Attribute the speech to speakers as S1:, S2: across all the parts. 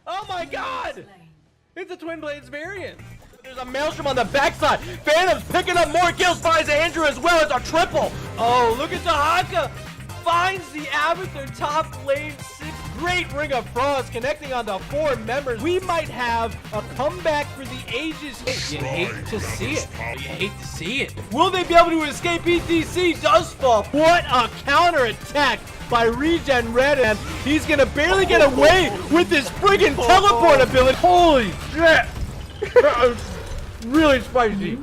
S1: Oh my god! It's a Twin Blades variant. There's a Maelstrom on the backside. Phantom's picking up more kills, finds Andrew as well. It's a triple. Oh, look at Tahaka. Finds the Abathur top lane 6. Great Ring of Frost connecting on the 4 members. We might have a comeback for the ages. You hate to see it. You hate to see it. Will they be able to escape? ETC does fall. What a counter attack by Regen Red, and he's gonna barely get away with his friggin' teleport ability. Holy shit! That was really spicy.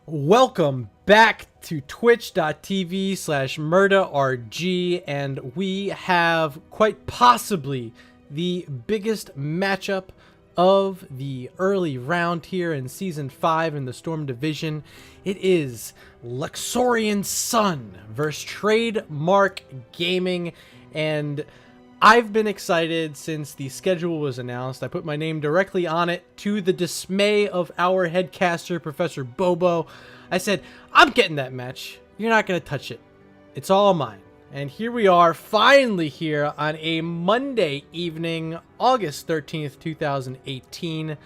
S1: Welcome back to twitch.tv/MurdaRG, and we have quite possibly the biggest matchup of the early round here in Season 5 in the Storm Division. It is Luxorian Sun versus Trademark Gaming, and I've been excited since the schedule was announced. I put my name directly on it, to the dismay of our headcaster, Professor Bobo. I said, I'm getting that match. You're not going to touch it. It's all mine. And here we are, finally here on a Monday evening, August 13th, 2018.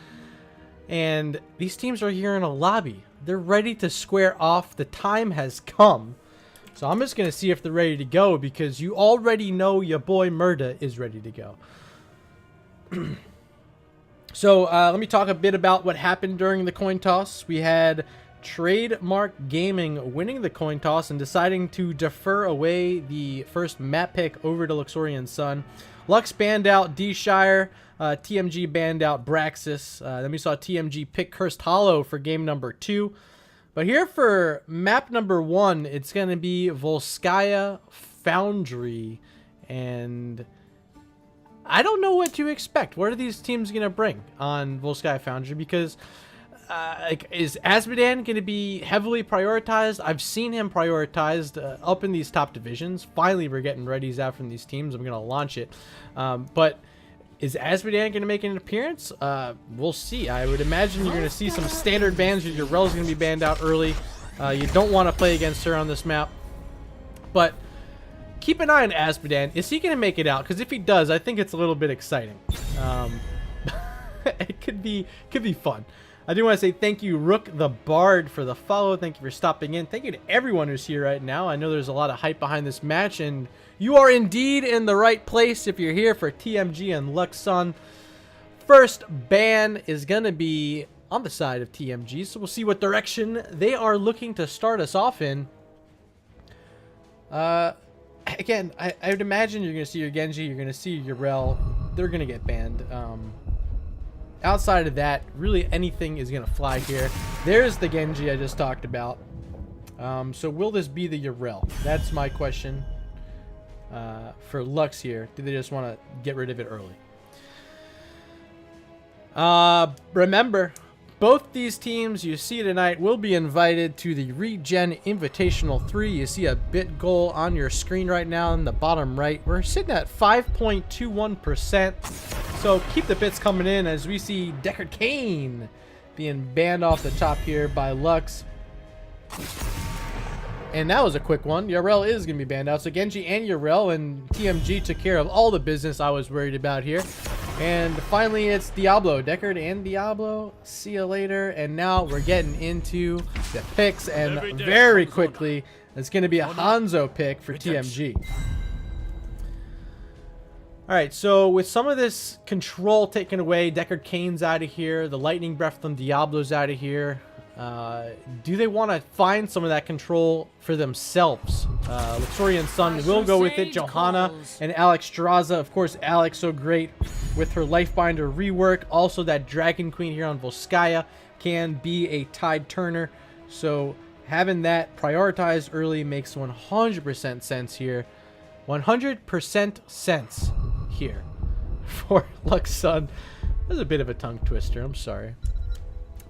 S1: And these teams are here in a lobby. They're ready to square off. The time has come. So I'm just going to see if they're ready to go, because you already know your boy Murda is ready to go. So let me talk a bit about what happened during the coin toss. We had Trademark Gaming winning the coin toss and deciding to defer away the first map pick over to Luxorian Sun. Lux banned out D-Shire, TMG banned out Braxis. Then we saw TMG pick Cursed Hollow for game number 2. But here for map number 1, it's going to be Volskaya Foundry. And I don't know what to expect. What are these teams going to bring on Volskaya Foundry? Because is Azmodan going to be heavily prioritized? I've seen him prioritized up in these top divisions. Finally, we're getting readies out from these teams. I'm going to launch it. But is Azmodan going to make an appearance? We'll see. I would imagine you're going to see some standard bans. Your Rel's going to be banned out early. You don't want to play against her on this map. But keep an eye on Azmodan. Is he going to make it out? Because if he does, I think it's a little bit exciting. It could be fun. I do want to say thank you, Rook the Bard, for the follow. Thank you for stopping in. Thank you to everyone who's here right now. I know there's a lot of hype behind this match, and you are indeed in the right place if you're here for TMG and Lux Sun. First ban is going to be on the side of TMG, so we'll see what direction they are looking to start us off in. Again, I would imagine you're going to see your Genji, you're going to see your Rel. They're going to get banned. Outside of that, really anything is going to fly here. There's the Genji I just talked about. So will this be the Yrel? That's my question for Lux here. Do they just want to get rid of it early? Remember, both these teams you see tonight will be invited to the Regen Invitational 3. You see a bit goal on your screen right now in the bottom right. We're sitting at 5.21%. So keep the bits coming in as we see Deckard Cain being banned off the top here by Lux. And that was a quick one. Yrel is going to be banned out. So Genji and Yrel, and TMG took care of all the business I was worried about here. And finally, it's Diablo. Deckard and Diablo. See you later. And now we're getting into the picks. And very quickly, it's going to be a Hanzo pick for TMG. Alright, so with some of this control taken away, Deckard Cain's out of here, the Lightning Breath from Diablo's out of here. Do they want to find some of that control for themselves? Luxorian Sun will go with it. Johanna and Alex Straza. Of course, Alex so great with her Lifebinder rework. Also, that Dragon Queen here on Volskaya can be a tide turner. So having that prioritized early makes 100% sense here. 100% sense here for Lux Sun. That was a bit of a tongue twister. I'm sorry.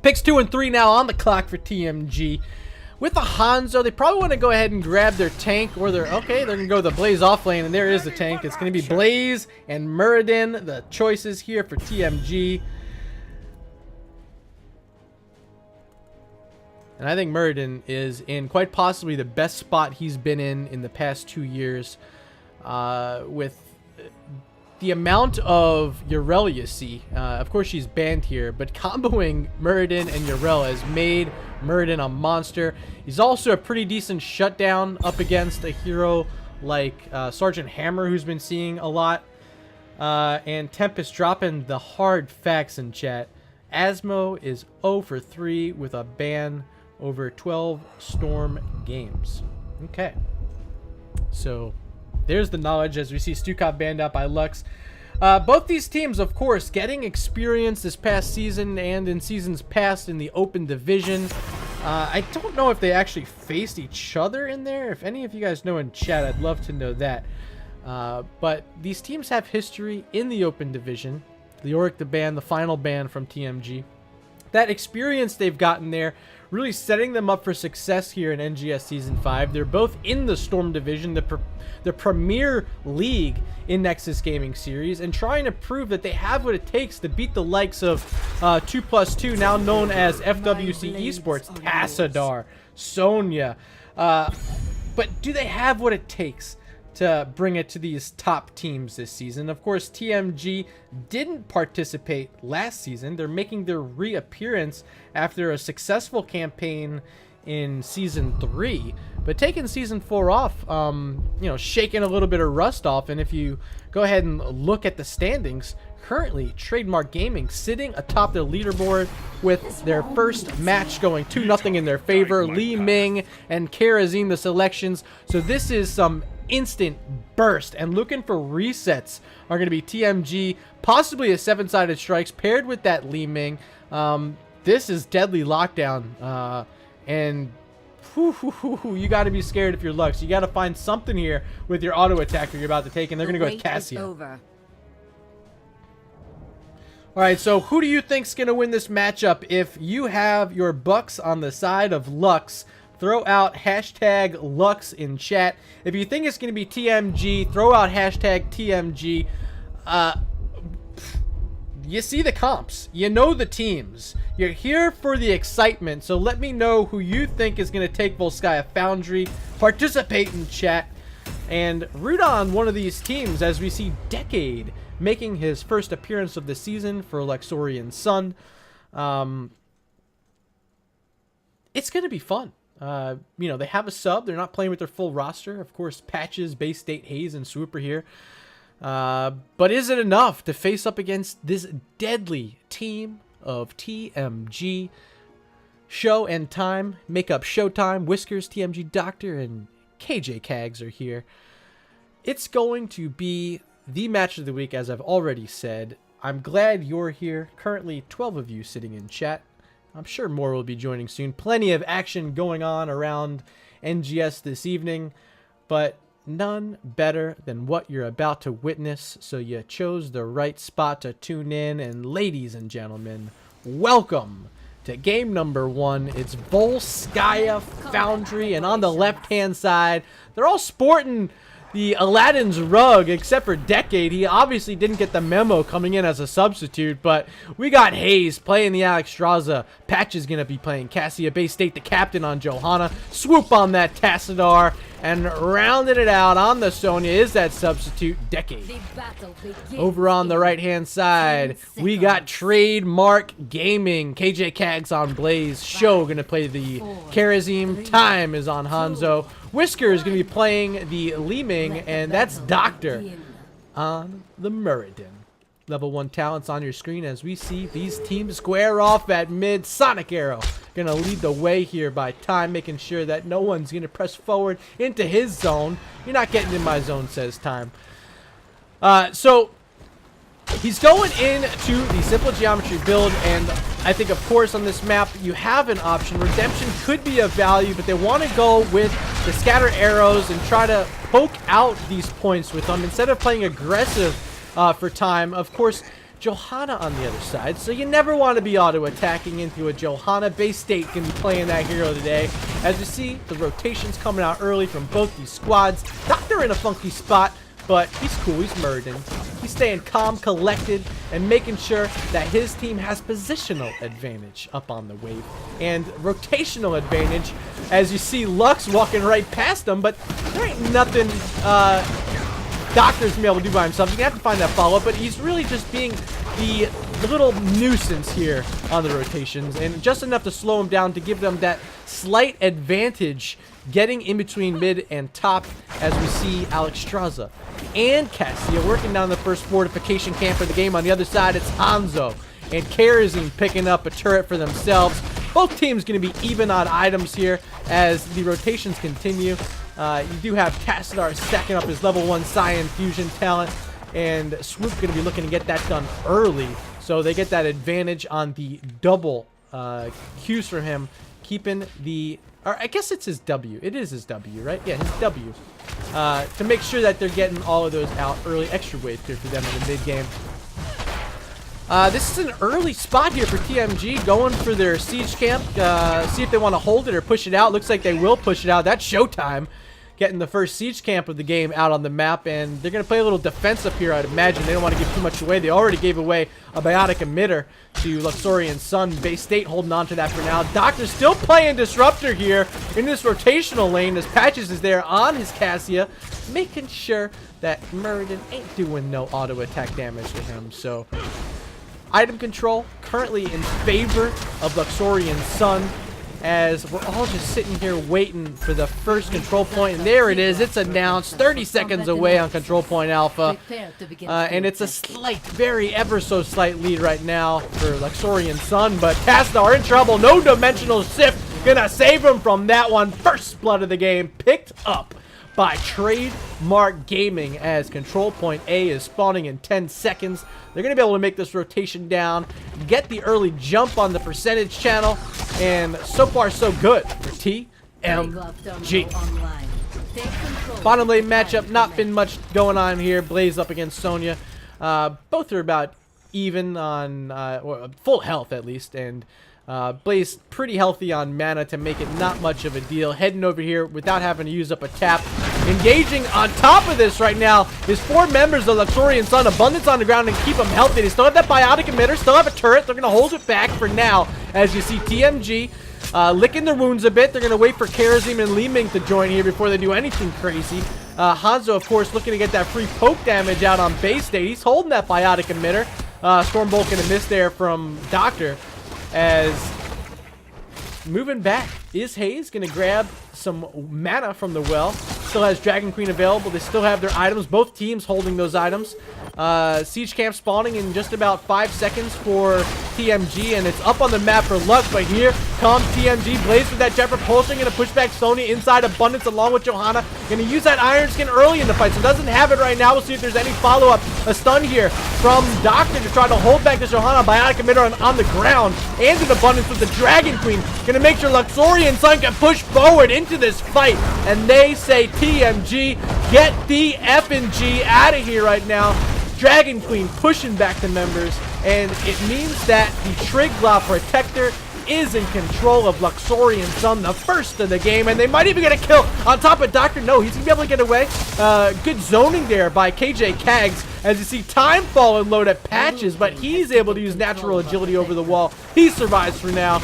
S1: Picks 2 and 3 now on the clock for TMG. With the Hanzo, they probably want to go ahead and grab their tank, or their... Okay, they're going to go the Blaze off lane, and there is the tank. It's going to be Blaze and Muradin, the choices here for TMG. And I think Muradin is in quite possibly the best spot he's been in the past 2 years. With the amount of Yrel you see, of course she's banned here, but comboing Muradin and Yrel has made Muradin a monster. He's also a pretty decent shutdown up against a hero like Sergeant Hammer, who's been seeing a lot. And Tempest dropping the hard facts in chat. Asmo is 0 for 3 with a ban over 12 Storm games. Okay. So there's the knowledge as we see Stukov banned out by Lux. Both these teams, of course, getting experience this past season and in seasons past in the open division. I don't know if they actually faced each other in there. If any of you guys know in chat, I'd love to know that. But these teams have history in the open division. Leoric the ban, the final ban from TMG. That experience they've gotten there really setting them up for success here in NGS Season 5. They're both in the Storm Division, the premier league in Nexus Gaming Series, and trying to prove that they have what it takes to beat the likes of 2+2, now known as FWC Esports, Tassadar, Sonya. But do they have what it takes to bring it to these top teams this season? Of course, TMG didn't participate last season. They're making their reappearance after a successful campaign in Season 3, but taking Season 4 off, you know, shaking a little bit of rust off. And if you go ahead and look at the standings, currently Trademark Gaming sitting atop the leaderboard with their first match going 2-0 in their favor. Li Ming and Karazin the selections. So this is some instant burst, and looking for resets are going to be TMG, possibly a 7-sided strikes paired with that Li Ming. This is deadly lockdown, and you got to be scared if you're Lux. You got to find something here with your auto attacker you're about to take, and they're going to go with Cassia. All right, so who do you think's going to win this matchup? If you have your Bucks on the side of Lux, throw out hashtag Lux in chat. If you think it's going to be TMG, throw out hashtag TMG. You see the comps. You know the teams. You're here for the excitement. So let me know who you think is going to take Volskaya Foundry. Participate in chat. And root on one of these teams as we see Decade making his first appearance of the season for Luxorian Sun. It's going to be fun. You know, they have a sub. They're not playing with their full roster. Of course, Patches, Bay State, Hayes, and Swooper here. But is it enough to face up against this deadly team of TMG? Show and Time, make up Showtime, Whiskers, TMG Doctor, and KJ Kags are here. It's going to be the match of the week, as I've already said. I'm glad you're here. Currently, 12 of you sitting in chat. I'm sure more will be joining soon. Plenty of action going on around NGS this evening, but none better than what you're about to witness. So you chose the right spot to tune in. And ladies and gentlemen, welcome to game number 1. It's Volskaya Foundry, and on the left-hand side, they're all sporting the Aladdin's rug, except for Decade. He obviously didn't get the memo coming in as a substitute, but we got Hayes playing the Alexstrasza. Patch is going to be playing Cassia. Bay State, the captain on Johanna. Swoop on that Tassadar, and rounding it out on the Sonya is that substitute, Decade. Over on the right-hand side, we got Trademark Gaming. KJ Kags on Blaze. Show going to play the Karazim. Time is on Hanzo. Whisker is going to be playing the Li Ming, and that's Doctor on the Muradin. Level 1 talents on your screen as we see these teams square off at mid. Sonic Arrow going to lead the way here by Time, making sure that no one's going to press forward into his zone. You're not getting in my zone, says Time. So he's going into the simple geometry build, and I think, of course, on this map, you have an option. Redemption could be of value, but they want to go with the scatter arrows and try to poke out these points with them instead of playing aggressive for Time. Of course, Johanna on the other side, so you never want to be auto-attacking into a Johanna. Bay State can be playing that hero today. As you see, the rotations coming out early from both these squads. Doctor in a funky spot, but he's cool. He's Murden. He's staying calm, collected, and making sure that his team has positional advantage up on the wave and rotational advantage, as you see Lux walking right past him, but there ain't nothing Doctor's gonna be able to do by himself. You're gonna have to find that follow-up, but he's really just being the little nuisance here on the rotations, and just enough to slow him down to give them that slight advantage getting in between mid and top, as we see Alexstrasza and Cassia working down the first fortification camp of the game. On the other side, it's Hanzo and Karazin picking up a turret for themselves. Both teams going to be even on items here as the rotations continue. You do have Tassadar stacking up his level 1 Cyan Fusion talent, and Swoop going to be looking to get that done early, so they get that advantage on the double Qs from him, keeping the... Or I guess it's his W. It is his W, right? Yeah, his W. To make sure that they're getting all of those out early. Extra wave here for them in the mid-game. This is an early spot here for TMG, going for their siege camp. See if they want to hold it or push it out. Looks like they will push it out. That's showtime. Getting the first siege camp of the game out on the map, and they're going to play a little defense up here, I'd imagine. They don't want to give too much away. They already gave away a biotic emitter to Luxorian Sun. Bay State holding on to that for now. Doctor still playing Disruptor here in this rotational lane as Patches is there on his Cassia, making sure that Murden ain't doing no auto attack damage to him. So item control currently in favor of Luxorian Sun, as we're all just sitting here waiting for the first control point, and there it is. It's announced 30 seconds away on control point alpha, and it's a slight, very ever so slight lead right now for Luxorian Sun, but Tassadar in trouble. No dimensional shift gonna save him from that one. First blood of the game picked up by Trademark Gaming, as control point A is spawning in 10 seconds. They're going to be able to make this rotation down, get the early jump on the percentage channel, and so far so good for TMG. Bottom lane matchup, not been much going on here. Blaze up against Sonya. Both are about even on full health at least, and Blaze pretty healthy on mana to make it not much of a deal. Heading over here without having to use up a tap. Engaging on top of this right now is 4 members of Luxorian Sun. Abundance on the ground and keep them healthy. They still have that biotic emitter, still have a turret. They're going to hold it back for now, as you see TMG licking their wounds a bit. They're going to wait for Karazim and Li Ming to join here before they do anything crazy. Hanzo, of course, looking to get that free poke damage out on Bay State. He's holding that biotic emitter. Stormbolt going to miss there from Doctor, as moving back is Hayes. Going to grab some mana from the well. Still has Dragon Queen available. They still have their items. Both teams holding those items. Siege camp spawning in just about 5 seconds for TMG, and it's up on the map for Lux, but here comes TMG. Blaze with that jet propulsion, gonna push back Sony inside Abundance along with Johanna. Gonna use that Iron Skin early in the fight, so doesn't have it right now. We'll see if there's any follow-up. A stun here from Doctor to try to hold back this Johanna. Biotic emitter on the ground, and an Abundance with the Dragon Queen. Gonna make sure Luxorian Sun can push forward into this fight, and they say TMG, get the F&G out of here right now. Dragon Queen pushing back the members, and it means that the Triglav Protector is in control of Luxorian Sun, the first of the game, and they might even get a kill on top of Doctor. No, he's gonna be able to get away. Good zoning there by KJ Kags, as you see Timefall and load at Patches, but he's able to use natural agility over the wall. He survives for now.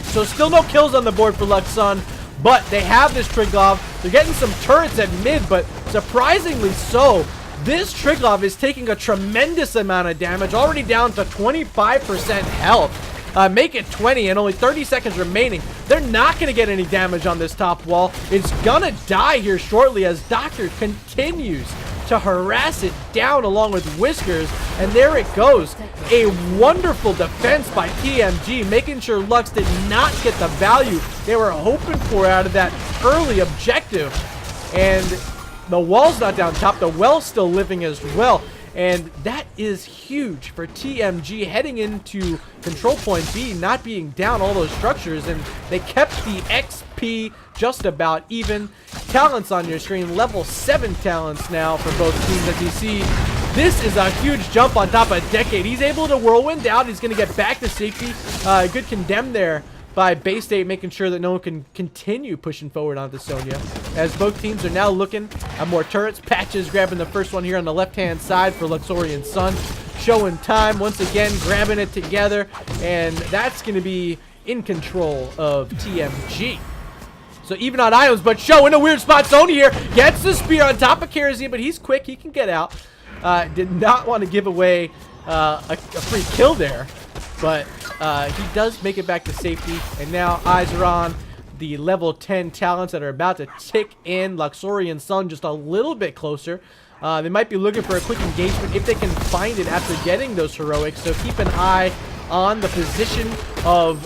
S1: So still no kills on the board for Lux Sun, but they have this Triglav. They're getting some turrets at mid, but surprisingly so, this Triglav is taking a tremendous amount of damage, already down to 25% health. Make it 20 and only 30 seconds remaining. They're not going to get any damage on this top wall. It's going to die here shortly as Doctor continues to harass it down along with Whiskers. And there it goes. A wonderful defense by TMG, making sure Lux did not get the value they were hoping for out of that early objective. And the wall's not down top. The well's still living as well. And that is huge for TMG heading into control point B, not being down all those structures. And they kept the XP just about even. Talents on your screen, level 7 talents now for both teams, as you see. This is a huge jump on top of Decade. He's able to whirlwind out. He's going to get back to safety. Good condemn there by Bay State, making sure that no one can continue pushing forward onto Sonya, as both teams are now looking at more turrets. Patches grabbing the first one here on the left-hand side for Luxorian Sun, showing time once again, grabbing it together, and that's going to be in control of TMG. So even on items, but Show in a weird spot. Sonya here gets the spear on top of Kerosene, but he's quick, he can get out. Did not want to give away a free kill there, but he does make it back to safety, and now eyes are on the level 10 talents that are about to tick in. Luxorian Sun just a little bit closer. They might be looking for a quick engagement if they can find it after getting those heroics, so keep an eye on the position of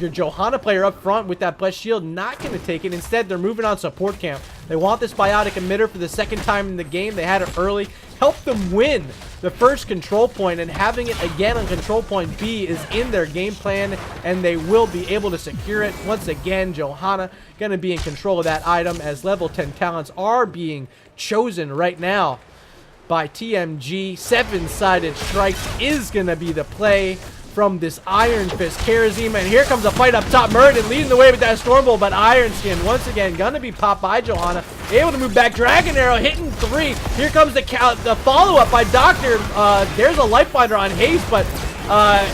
S1: your Johanna player up front with that blessed shield. Not going to take it. Instead, they're moving on support camp. They want this biotic emitter for the second time in the game. They had it early. Help them win the first control point, and having it again on control point B is in their game plan, and they will be able to secure it. Once again, Johanna going to be in control of that item, as level 10 talents are being chosen right now by TMG. 7-sided strikes is going to be the play from this Iron Fist Kerosene, and here comes a fight up top. Muradin leading the way with that Stormbolt, but Iron Skin once again gonna be popped by Johanna, able to move back. Dragon Arrow hitting 3. Here comes the follow-up by Doctor. There's a Life Binder on Haze, but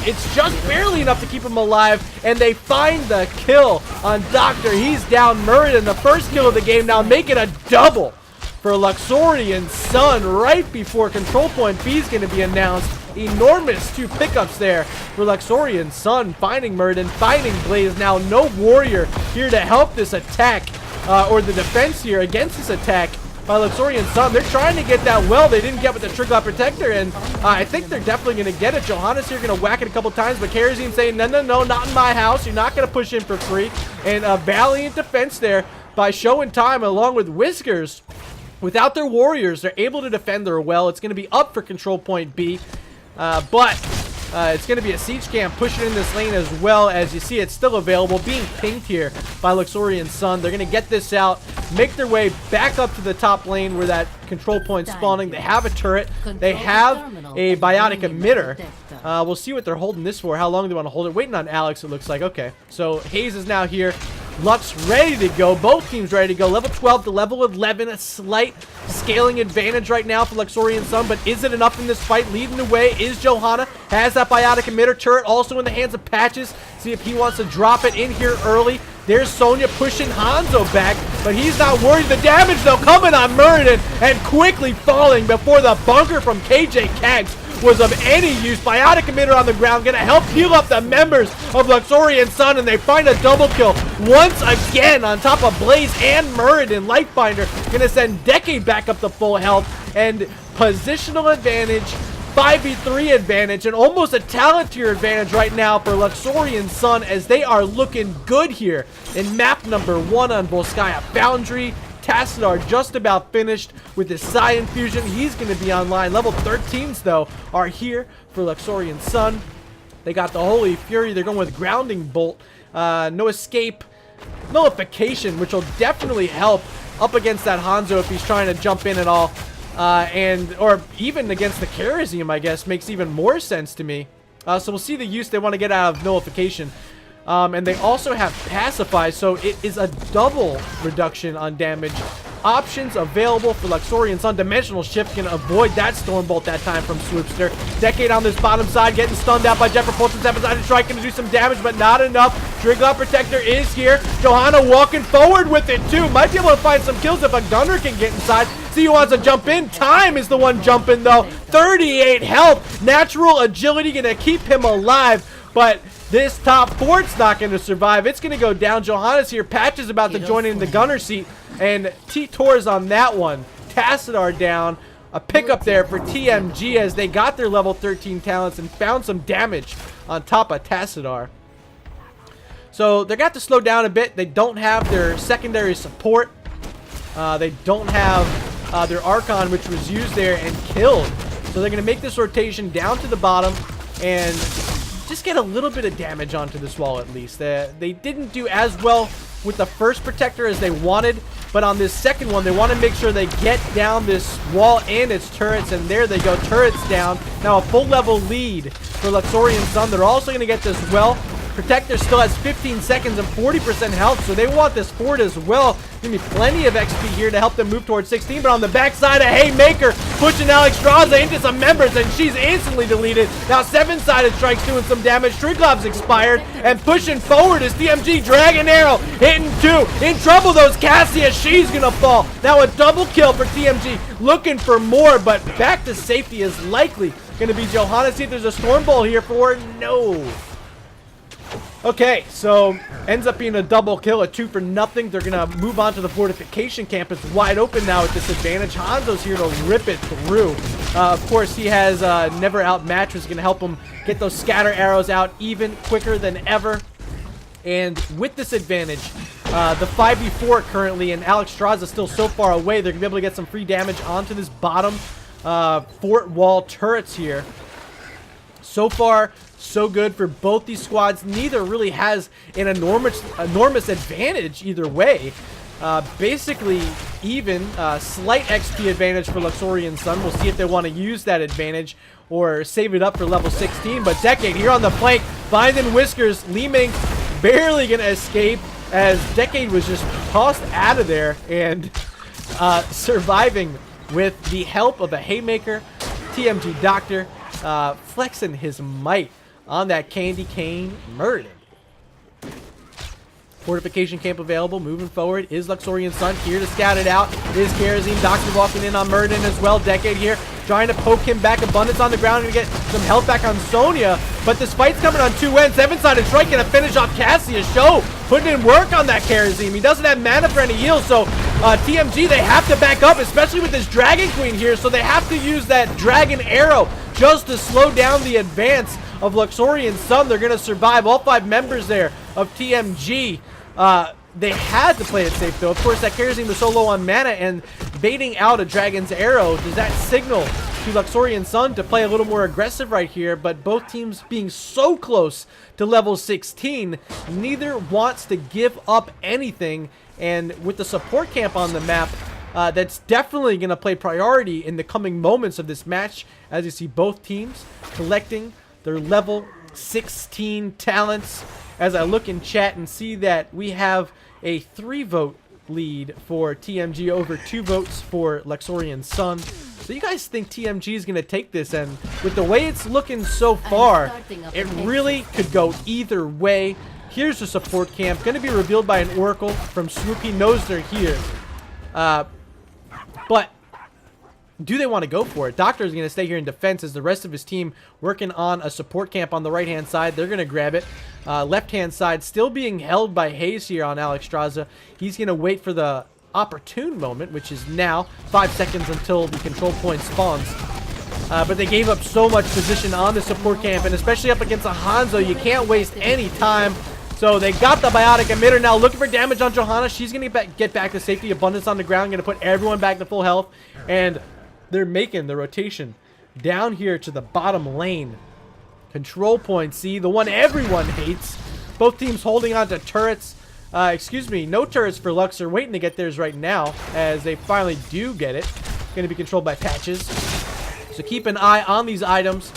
S1: it's just barely enough to keep him alive, and they find the kill on Doctor. He's down. Muradin, the first kill of the game now, make it a double for Luxorian Sun right before control point B is going to be announced. Enormous 2 pickups there for Luxorian Sun, finding Muradin, finding Blaze. Now no warrior here to help this attack, or the defense here against this attack by Luxorian Sun. They're trying to get that well. They didn't get with the Triglav Protector, and I think they're definitely going to get it. Johanna's here going to whack it a couple times, but Kerosene saying, no, no, no, not in my house. You're not going to push in for free. And a valiant defense there by Show and Time along with Whiskers. Without their warriors, they're able to defend their well. It's going to be up for control point B, but it's going to be a siege camp pushing in this lane as well. As you see, it's still available, being pinged here by Luxorian Sun. They're going to get this out, make their way back up to the top lane where that control point spawning. They have a turret. They have a biotic emitter. We'll see what they're holding this for, how long they want to hold it. Waiting on Alex, it looks like. Okay, so Haze is now here. Lux ready to go. Both teams ready to go. Level 12 to level 11. A slight scaling advantage right now for Luxorian Sun, but is it enough in this fight? Leading the way is Johanna. Has that biotic emitter turret also in the hands of Patches. See if he wants to drop it in here early. There's Sonya pushing Hanzo back, but he's not worried. The damage, though, coming on Muradin and quickly falling before the bunker from KJ Kags was of any use. Biotic emitter on the ground, gonna help heal up the members of Luxorian Sun, and they find a double kill once again on top of Blaze and Muradin. Lifebinder gonna send Decade back up to full health, and positional advantage, 5v3 advantage, and almost a talent tier advantage right now for Luxorian Sun, as they are looking good here in map number 1 on Volskaya Foundry. Tassadar just about finished with his Psi Infusion. He's going to be online. Level 13s, though, are here for Luxorian Sun. They got the Holy Fury. They're going with Grounding Bolt. No escape. Nullification, which will definitely help up against that Hanzo if he's trying to jump in at all. Or even against the Kerosene, I guess, makes even more sense to me. So we'll see the use they want to get out of Nullification. And they also have Pacify, so it is a double reduction on damage. Options available for Luxorian Sun. Dimensional Shift can avoid that Stormbolt that time from Swoopster. Decade on this bottom side, getting stunned out by Jet Propulsion. 7-sided strike, going to do some damage, but not enough. Triglav Protector is here. Johanna walking forward with it, too. Might be able to find some kills if a gunner can get inside. See who wants to jump in. Time is the one jumping, though. 38 health. Natural agility going to keep him alive, but this top fort's not going to survive. It's going to go down. Johanna's here. Patch is about to join in the gunner seat. And T-Tor's on that one. Tassadar down. A pickup there for TMG as they got their level 13 talents and found some damage on top of Tassadar. So they're got to slow down a bit. They don't have their secondary support. They don't have their Archon, which was used there and killed. So they're going to make this rotation down to the bottom and just get a little bit of damage onto this wall at least. They didn't do as well with the first protector as they wanted, but on this second one, they want to make sure they get down this wall and its turrets, and there they go, turrets down. Now a full level lead for Luxorian Sun. They're also going to get this well. Protector still has 15 seconds and 40% health, so they want this forward as well. Gonna be plenty of XP here to help them move towards 16, but on the backside, a Haymaker pushing Alexstrasza into some members, and she's instantly deleted. Now 7-sided strikes doing some damage. Triglob's expired, and pushing forward is TMG. Dragon Arrow hitting 2. In trouble, those Cassia. She's gonna fall. Now a double kill for TMG, looking for more, but back to safety is likely gonna be Johanna. See if there's a Storm Bowl here for her. No. Okay, so ends up being a double kill, a 2 for nothing. They're gonna move on to the fortification camp. It's wide open now at this advantage. Hanzo's here to rip it through. Of course, he has Never Outmatch, which is gonna help him get those scatter arrows out even quicker than ever. And with this advantage, the 5v4 currently, and Alexstrasza still so far away, they're gonna be able to get some free damage onto this bottom fort wall turrets here. So far, so good for both these squads. Neither really has an enormous advantage either way. Basically even, slight XP advantage for Luxorian Sun. We'll see if they want to use that advantage or save it up for level 16. But Decade here on the flank, finding Whiskers. Li Ming barely gonna escape as Decade was just tossed out of there and surviving with the help of a Haymaker. TMG Doctor flexing his might on that Candy Cane Murden. Fortification camp available. Moving forward is Luxorian Sun here to scout it out. Is Kerosene. Doctor walking in on Murden as well. Decade here trying to poke him back. Abundance on the ground to get some health back on Sonya. But this fight's coming on 2 ends. 7-sided strike gonna finish off Cassia. Show putting in work on that Kerosene. He doesn't have mana for any heals, so TMG, they have to back up, especially with this Dragon Queen here. So they have to use that Dragon Arrow just to slow down the advance of Luxorian Sun. They're gonna survive. All 5 members there of TMG. They had to play it safe though. Of course, that Kerosene was so low on mana, and baiting out a Dragon's Arrow, does that signal to Luxorian Sun to play a little more aggressive right here? But both teams being so close to level 16, neither wants to give up anything. And with the support camp on the map, that's definitely going to play priority in the coming moments of this match, as you see both teams collecting their level 16 talents. As I look in chat and see that we have a 3-vote lead for TMG over 2 votes for Luxorian Sun. So you guys think TMG is going to take this? And with the way it's looking so far, it really could go either way. Here's the support camp, going to be revealed by an Oracle from Swoop. He knows they're here. But do they want to go for it? Doctor is going to stay here in defense as the rest of his team working on a support camp on the right-hand side. They're going to grab it. Left-hand side still being held by Hayes here on Alexstrasza. He's going to wait for the opportune moment, which is now. 5 seconds until the control point spawns. But they gave up so much position on the support camp, and especially up against a Hanzo, you can't waste any time. So they got the biotic emitter now, looking for damage on Johanna. She's going to get back to safety. Abundance on the ground, going to put everyone back to full health. And they're making the rotation down here to the bottom lane. Control point, see, the one everyone hates. Both teams holding on to turrets. Excuse me, no turrets for Lux. They're waiting to get theirs right now, as they finally do get it. Going to be controlled by Patches. So keep an eye on these items,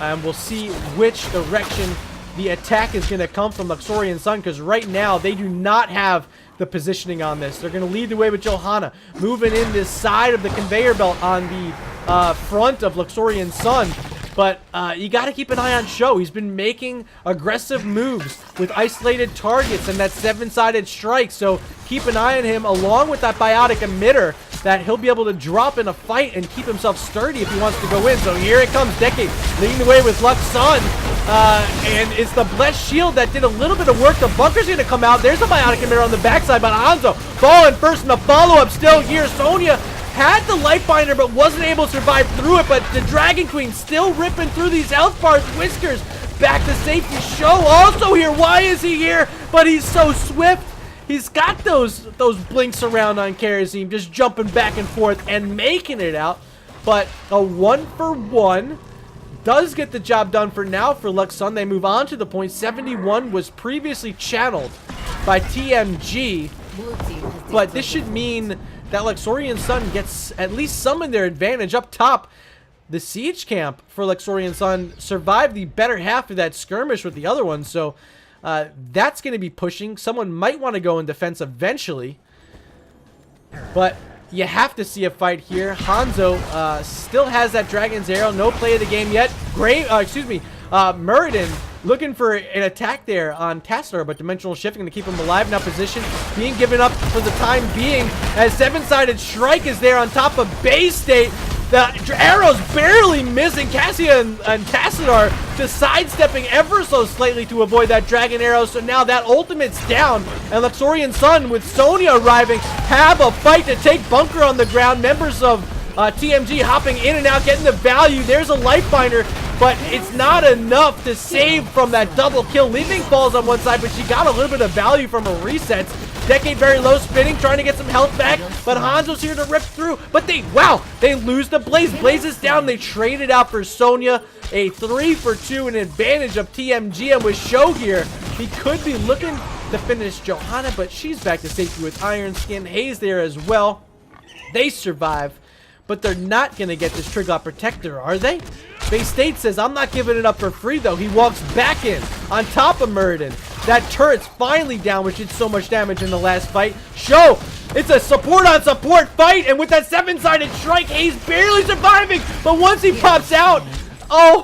S1: and we'll see which direction the attack is going to come from Luxorian Sun, because right now they do not have the positioning on this. They're going to lead the way with Johanna moving in this side of the conveyor belt on the front of Luxorian Sun. But you got to keep an eye on Show. He's been making aggressive moves with isolated targets and that 7-sided strike. So keep an eye on him, along with that biotic emitter that he'll be able to drop in a fight and keep himself sturdy if he wants to go in. So here it comes, Decade leading the way with Lux Sun. And it's the Blessed Shield that did a little bit of work. The bunker's going to come out. There's a biotic emitter on the backside, but Hanzo falling first in the follow-up still here. Sonya had the life binder but wasn't able to survive through it, but the Dragon Queen still ripping through these health bars. Whiskers back to safety. Show also here. Why is he here? But he's so swift. He's got those blinks around on Kerosene, just jumping back and forth and making it out. But a 1-for-1 does get the job done for now for Lux Sun. They move on to the point. 71 was previously channeled by TMG, but this should mean that Luxorian Sun gets at least some of their advantage up top. The siege camp for Luxorian Sun survived the better half of that skirmish with the other one, so That's going to be pushing. Someone might want to go in defense eventually. But you have to see a fight here. Hanzo still has that Dragon's Arrow. No play of the game yet. Muradin looking for an attack there on Tassler, but Dimensional Shift going to keep him alive in that position. Being given up for the time being as Seven-Sided Strike is there on top of Bay State. The arrow's barely missing. Cassia and Tassadar just sidestepping ever so slightly to avoid that Dragon Arrow. So now that ultimate's down. And Luxorian Sun with Sonya arriving have a fight to take Bunker on the ground. Members of TMG hopping in and out, getting the value. There's a life binder, but it's not enough to save from that double kill. Leaving falls on one side, but she got a little bit of value from her resets. Decade very low spinning, trying to get some health back, but Hanzo's here to rip through. But they lose the Blaze. Blaze is down. They trade it out for Sonya. A 3-for-2, an advantage of TMG. And with Show here, he could be looking to finish Johanna, but she's back to safety with Iron Skin. Hayes there as well. They survive, but they're not going to get this Triglav Protector, are they? Bay State says, I'm not giving it up for free, though. He walks back in on top of Muradin. That turret's finally down, which did so much damage in the last fight. Show, it's a support-on-support fight, and with that Seven-Sided Strike, Hayes barely surviving, but once he pops out, oh,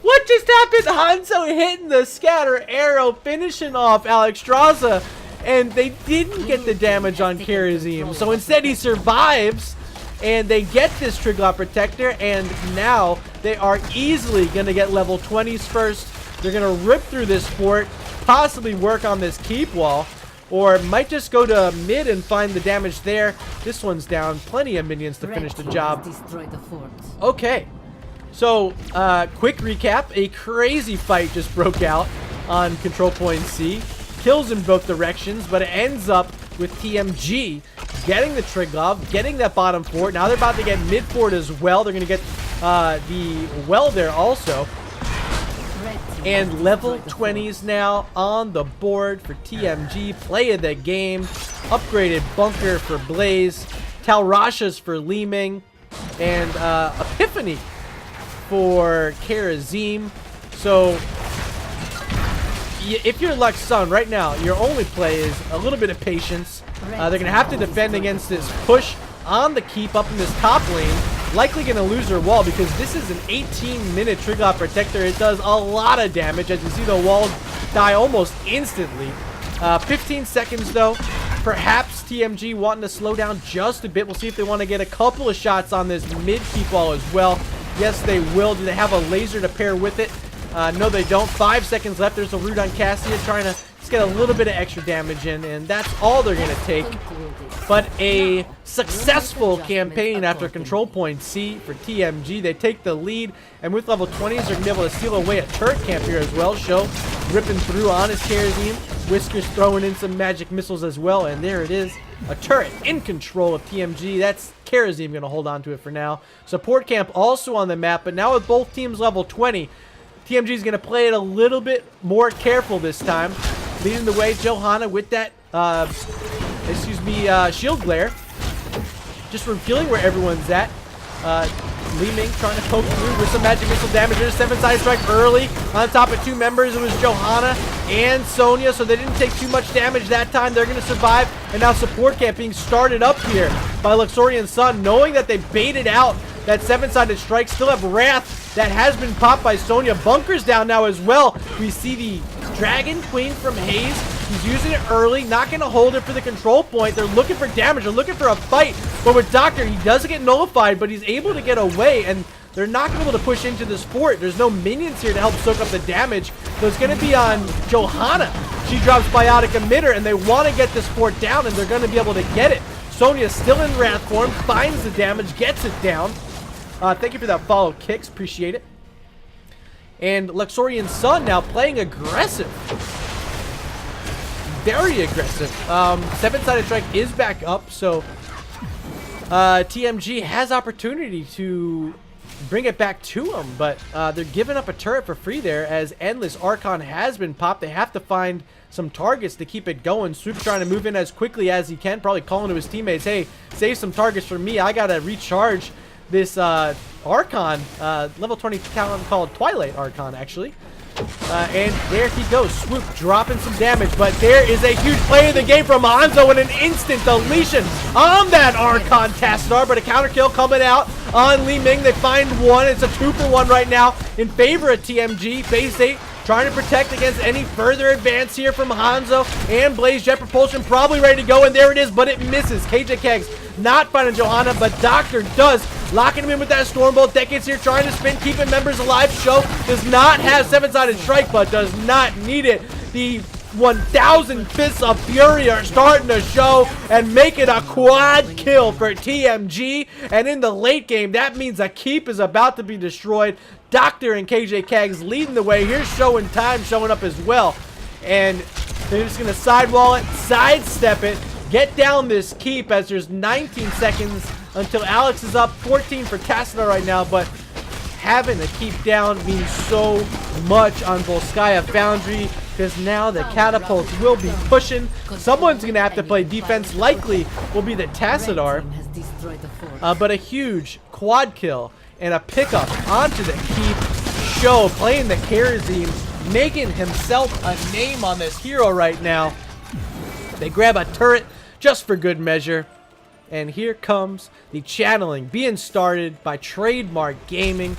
S1: what just happened? Hanzo hitting the scatter arrow, finishing off Alexstrasza, and they didn't get the damage on Karazim, so instead he survives. And they get this Triglav Protector, and now they are easily going to get level 20s first. They're going to rip through this fort, possibly work on this keep wall, or might just go to mid and find the damage there. This one's down. Plenty of minions to finish the job. Okay, so quick recap. A crazy fight just broke out on Control Point C. Kills in both directions, but it ends up with TMG getting the Triglav, getting that bottom fort. Now they're about to get mid fort as well. They're going to get the well there also. And level 20s now on the board for TMG. Play of the game. Upgraded Bunker for Blaze. Talrashas for Li Ming. And Epiphany for Karazim. So if you're Lux Sun right now, your only play is a little bit of patience. They're going to have to defend against this push on the keep up in this top lane. Likely going to lose their wall because this is an 18-minute Triglav Protector. It does a lot of damage. As you see, the wall die almost instantly. 15 seconds, though. Perhaps TMG wanting to slow down just a bit. We'll see if they want to get a couple of shots on this mid-keep wall as well. Yes, they will. Do they have a laser to pair with it? No, they don't. 5 seconds left. There's a root on Cassia trying to just get a little bit of extra damage in, and that's all they're going to take. But a successful campaign after Control Point C for TMG. They take the lead, and with level 20s, they're going to be able to steal away a turret camp here as well. Show ripping through on his Karazim. Whiskers throwing in some magic missiles as well, and there it is. A turret in control of TMG. That's Karazim going to hold on to it for now. Support camp also on the map, but now with both teams level 20, TMG is going to play it a little bit more careful this time. Leading the way, Johanna with that, shield glare. Just revealing where everyone's at. Li Ming trying to poke through with some magic missile damage. There's a 7-sided strike early on top of 2 members. It was Johanna and Sonya, so they didn't take too much damage that time. They're going to survive. And now support camp being started up here by Luxorian Sun, knowing that they baited out that 7-sided strike. Still have Wrath that has been popped by Sonya. Bunker's down now as well. We see the Dragon Queen from Hayes. He's using it early, not going to hold it for the control point. They're looking for damage. They're looking for a fight. But with Doctor, he does get nullified, but he's able to get away, and they're not going to be able to push into this fort. There's no minions here to help soak up the damage. So it's going to be on Johanna. She drops Biotic Emitter, and they want to get this fort down, and they're going to be able to get it. Sonya's still in Wrath form, finds the damage, gets it down. Thank you for that follow, Kicks. Appreciate it. And Luxorian Sun now playing aggressive. Very aggressive. 7-sided strike is back up, so TMG has opportunity to bring it back to them, but they're giving up a turret for free there as Endless Archon has been popped. They have to find some targets to keep it going. Swoop trying to move in as quickly as he can, probably calling to his teammates, hey, save some targets for me. I gotta recharge this Archon, level 20 talent called Twilight Archon, actually. And there he goes. Swoop dropping some damage. But there is a huge play in the game from Hanzo and an instant deletion on that Archon Tassadar. But a counter kill coming out on Li Ming. They find one. It's a 2-for-1 right now in favor of TMG. Base 8 trying to protect against any further advance here from Hanzo. And Blaze Jet Propulsion probably ready to go. And there it is, but it misses. KJ Kegs not finding Johanna, but Doctor does. Locking him in with that Stormbolt. Decades here trying to spin, keeping members alive. Show does not have 7-sided strike, but does not need it. The 1,000 Fists of Fury are starting to show and make it a quad kill for TMG. And in the late game, that means a keep is about to be destroyed. Doctor and KJ Kegs leading the way. Here's Show and Time showing up as well. And they're just going to sidewall it, sidestep it, get down this keep as there's 19 seconds until Alex is up. 14 for Tassadar right now, but having a keep down means so much on Volskaya Foundry because now the catapults will be pushing. Someone's going to have to play defense. Likely will be the Tassadar, but a huge quad kill and a pickup onto the keep. Show playing the Kerosene, making himself a name on this hero right now. They grab a turret just for good measure. And here comes the channeling being started by Trademark Gaming.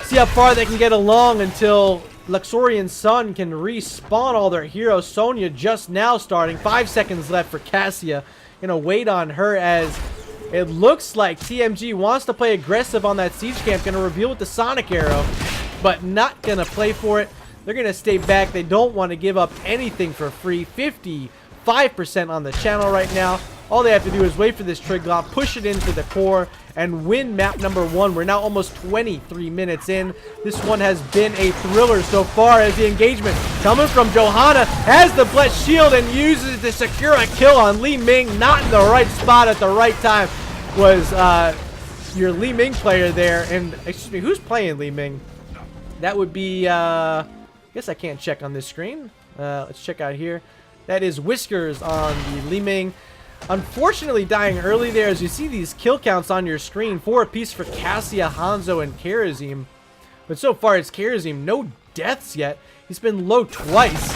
S1: See how far they can get along until Luxorian Sun can respawn all their heroes. Sonya just now starting. 5 seconds left for Cassia. Gonna wait on her as it looks like TMG wants to play aggressive on that siege camp. Gonna reveal with the Sonic Arrow, but not gonna play for it. They're gonna stay back. They don't want to give up anything for free. 55% on the channel right now. All they have to do is wait for this Triglop, push it into the core, and win map number 1. We're now almost 23 minutes in. This one has been a thriller so far as the engagement coming from Johanna has the blessed shield and uses it to secure a kill on Li Ming. Not in the right spot at the right time was your Li Ming player there. And, excuse me, who's playing Li Ming? That would be, I guess I can't check on this screen. Let's check out here. That is Whiskers on the Li Ming. Unfortunately dying early there as you see these kill counts on your screen. 4 apiece for Cassia, Hanzo, and Kerosene. But so far it's Kerosene. No deaths yet. He's been low twice.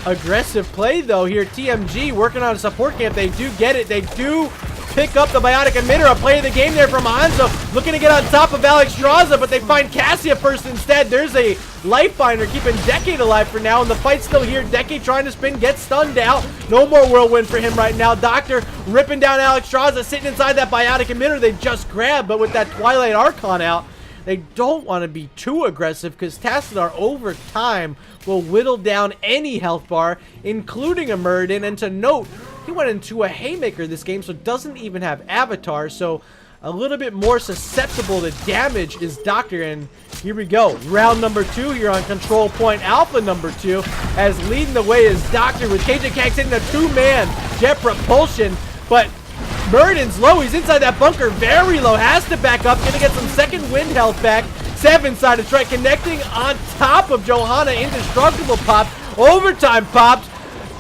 S1: Aggressive play though here. TMG working on a support camp. They do get it. They do pick up the Biotic Emitter. A play of the game there from Hanzo. Looking to get on top of Alex Straza, but they find Cassia first instead. There's a life finder keeping Decade alive for now, and the fight's still here. Decade trying to spin, gets stunned out. No more whirlwind for him right now. Doctor ripping down Alex Straza, sitting inside that Biotic Emitter they just grabbed, but with that Twilight Archon out, they don't want to be too aggressive because Tassadar over time will whittle down any health bar, including a Muradin. And to note, he went into a Haymaker this game, so doesn't even have Avatar, so a little bit more susceptible to damage is Doctor. And here we go. Round number 2 here on Control Point Alpha number 2. As leading the way is Doctor with KJ Kax hitting a 2-man jet propulsion. But Muradin's low. He's inside that bunker. Very low. Has to back up. Gonna get some second wind health back. 7-sided strike connecting on top of Johanna. Indestructible popped. Overtime popped.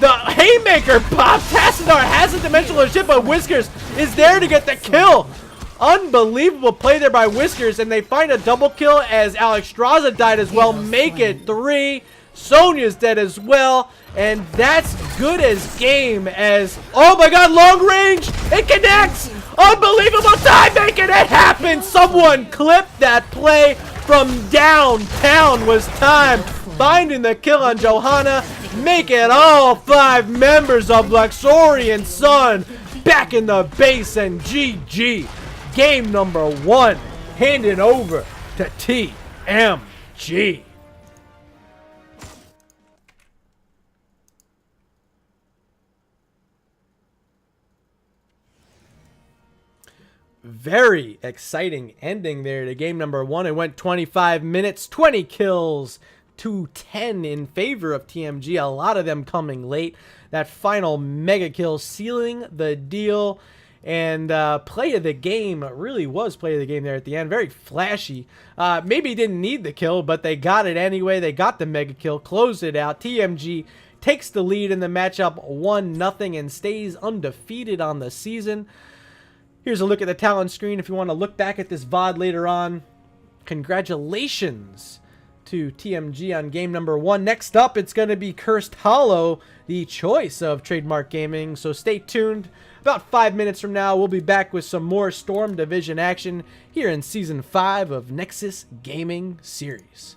S1: The Haymaker popped. Tassadar has a dimensional ship, but Whiskers is there to get the kill. Unbelievable play there by Whiskers, and they find a double kill as Alex Straza died as well. Make it 3. Sonya's dead as well, and that's good as game as, oh my god, long range, it connects. Unbelievable time making it happen. Someone clipped that play from downtown. Was time finding the kill on Johanna, make it all 5 members of Luxorian Sun back in the base, and GG. Game number 1 handed over to TMG. Very exciting ending there to game number 1. It went 25 minutes, 20 kills to 10 in favor of TMG. A lot of them coming late. That final mega kill sealing the deal. And play of the game really was play of the game there at the end. Very flashy. Maybe didn't need the kill, but they got it anyway. They got the mega kill, closed it out. TMG takes the lead in the matchup 1-0 and stays undefeated on the season. Here's a look at the talent screen if you want to look back at this VOD later on. Congratulations to TMG on game number 1. Next up, it's going to be Cursed Hollow, the choice of Trademark Gaming. So stay tuned. About 5 minutes from now, we'll be back with some more Storm Division action here in Season 5 of Nexus Gaming Series.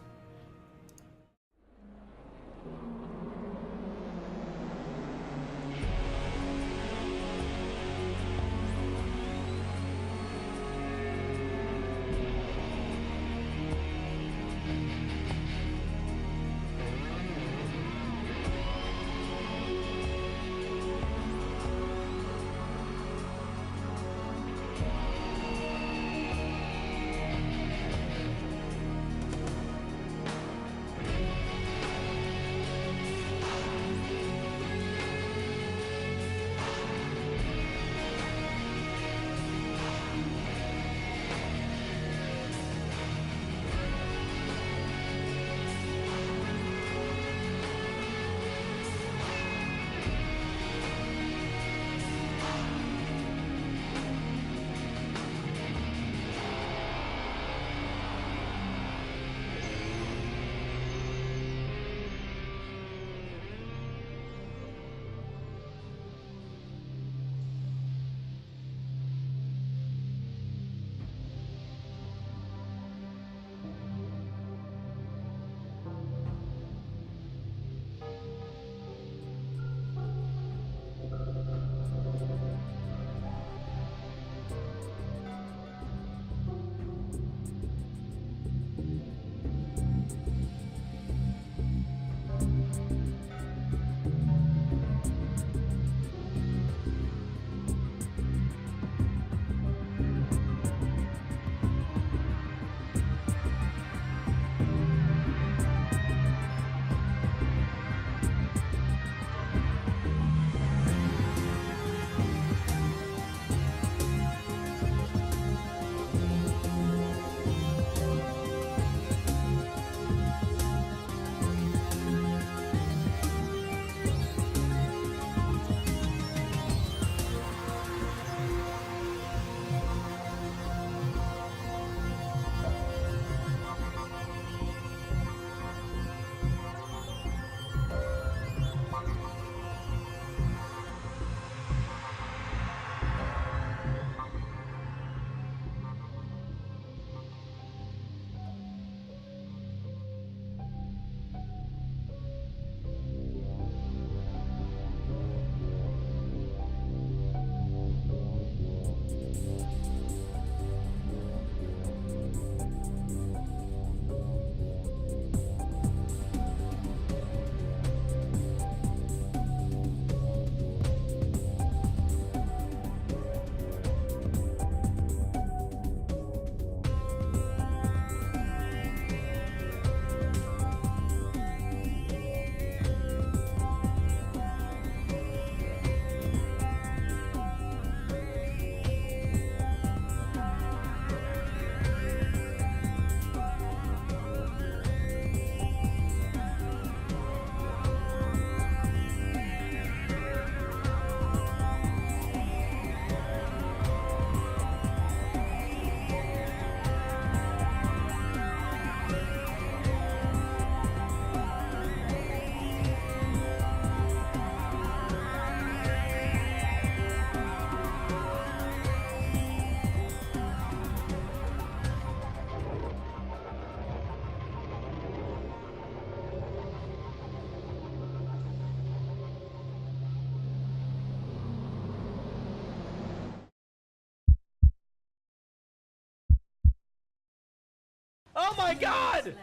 S1: Oh my god!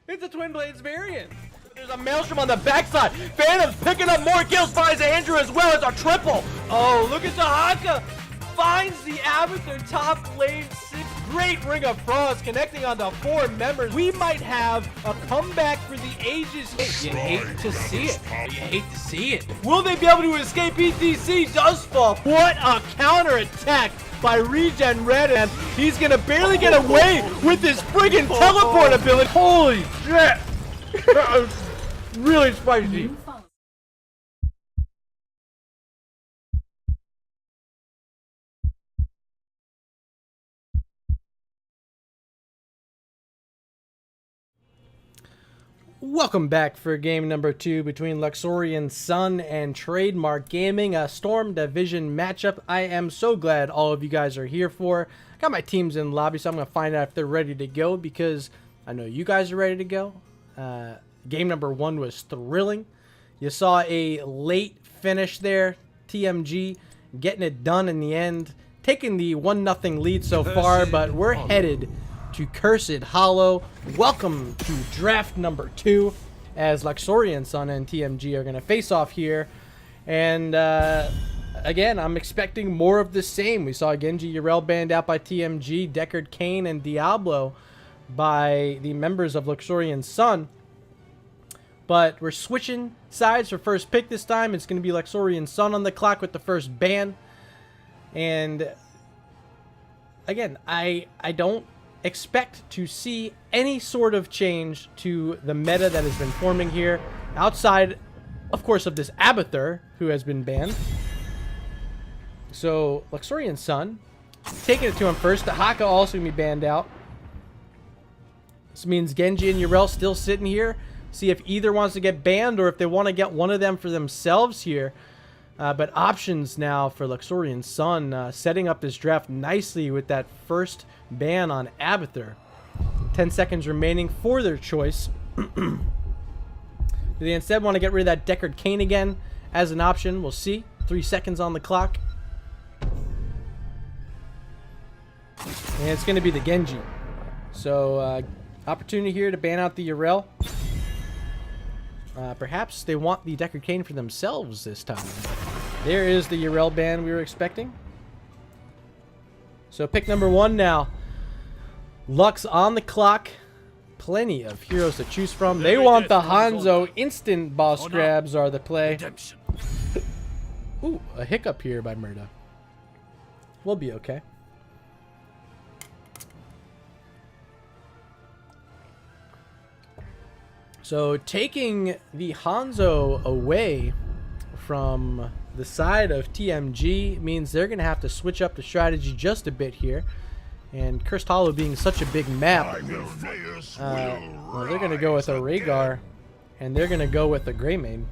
S1: It's a Twin Blades variant! There's a Maelstrom on the backside! Phantom's picking up more kills, finds Andrew as well as a triple! Oh, look at Tahaka! Finds the Abathur top lane 6. Great Ring of Frost connecting on the 4 members. We might have a comeback for the ages. You hate to see it. You hate to see it. Will they be able to escape ETC? Does fall. What a counter attack by Regen Red, and he's gonna barely get away with his friggin' teleport ability. Holy shit! That was really spicy. Welcome back for game number 2 between Luxorian Sun and Trademark Gaming, a Storm Division matchup. I am so glad all of you guys are here for. Got my teams in the lobby, so I'm going to find out if they're ready to go because I know you guys are ready to go. Game number 1 was thrilling. You saw a late finish there. TMG getting it done in the end, taking the 1-0 lead so far, but we're headed to Cursed Hollow. Welcome to draft number 2 as Luxorian Sun and TMG are going to face off here. And again, I'm expecting more of the same. We saw Genji Urel banned out by TMG, Deckard Cain and Diablo by the members of Luxorian Sun. But we're switching sides for first pick this time. It's going to be Luxorian Sun on the clock with the first ban. And again, I don't expect to see any sort of change to the meta that has been forming here, outside, of course, of this Abathur, who has been banned. So, Luxorian Sun, taking it to him first. The Haka also going to be banned out. This means Genji and Urel still sitting here. See if either wants to get banned or if they want to get one of them for themselves here. But options now for Luxorian Sun, setting up this draft nicely with that first ban on Abathur. 10 seconds remaining for their choice. Do they instead want to get rid of that Deckard Cain again as an option? We'll see. 3 seconds on the clock. And it's going to be the Genji. So, opportunity here to ban out the Urel. Perhaps they want the Deckard Cain for themselves this time. There is the Urel ban we were expecting. So pick number 1 now. Lux on the clock. Plenty of heroes to choose from. They want the Hanzo. Instant boss grabs are the play. Ooh, a hiccup here by Murda. We'll be okay. So taking the Hanzo away from the side of TMG means they're going to have to switch up the strategy just a bit here. And Cursed Hollow being such a big map, well, they're going to go with a Rhaegar, and they're going to go with a Greymane.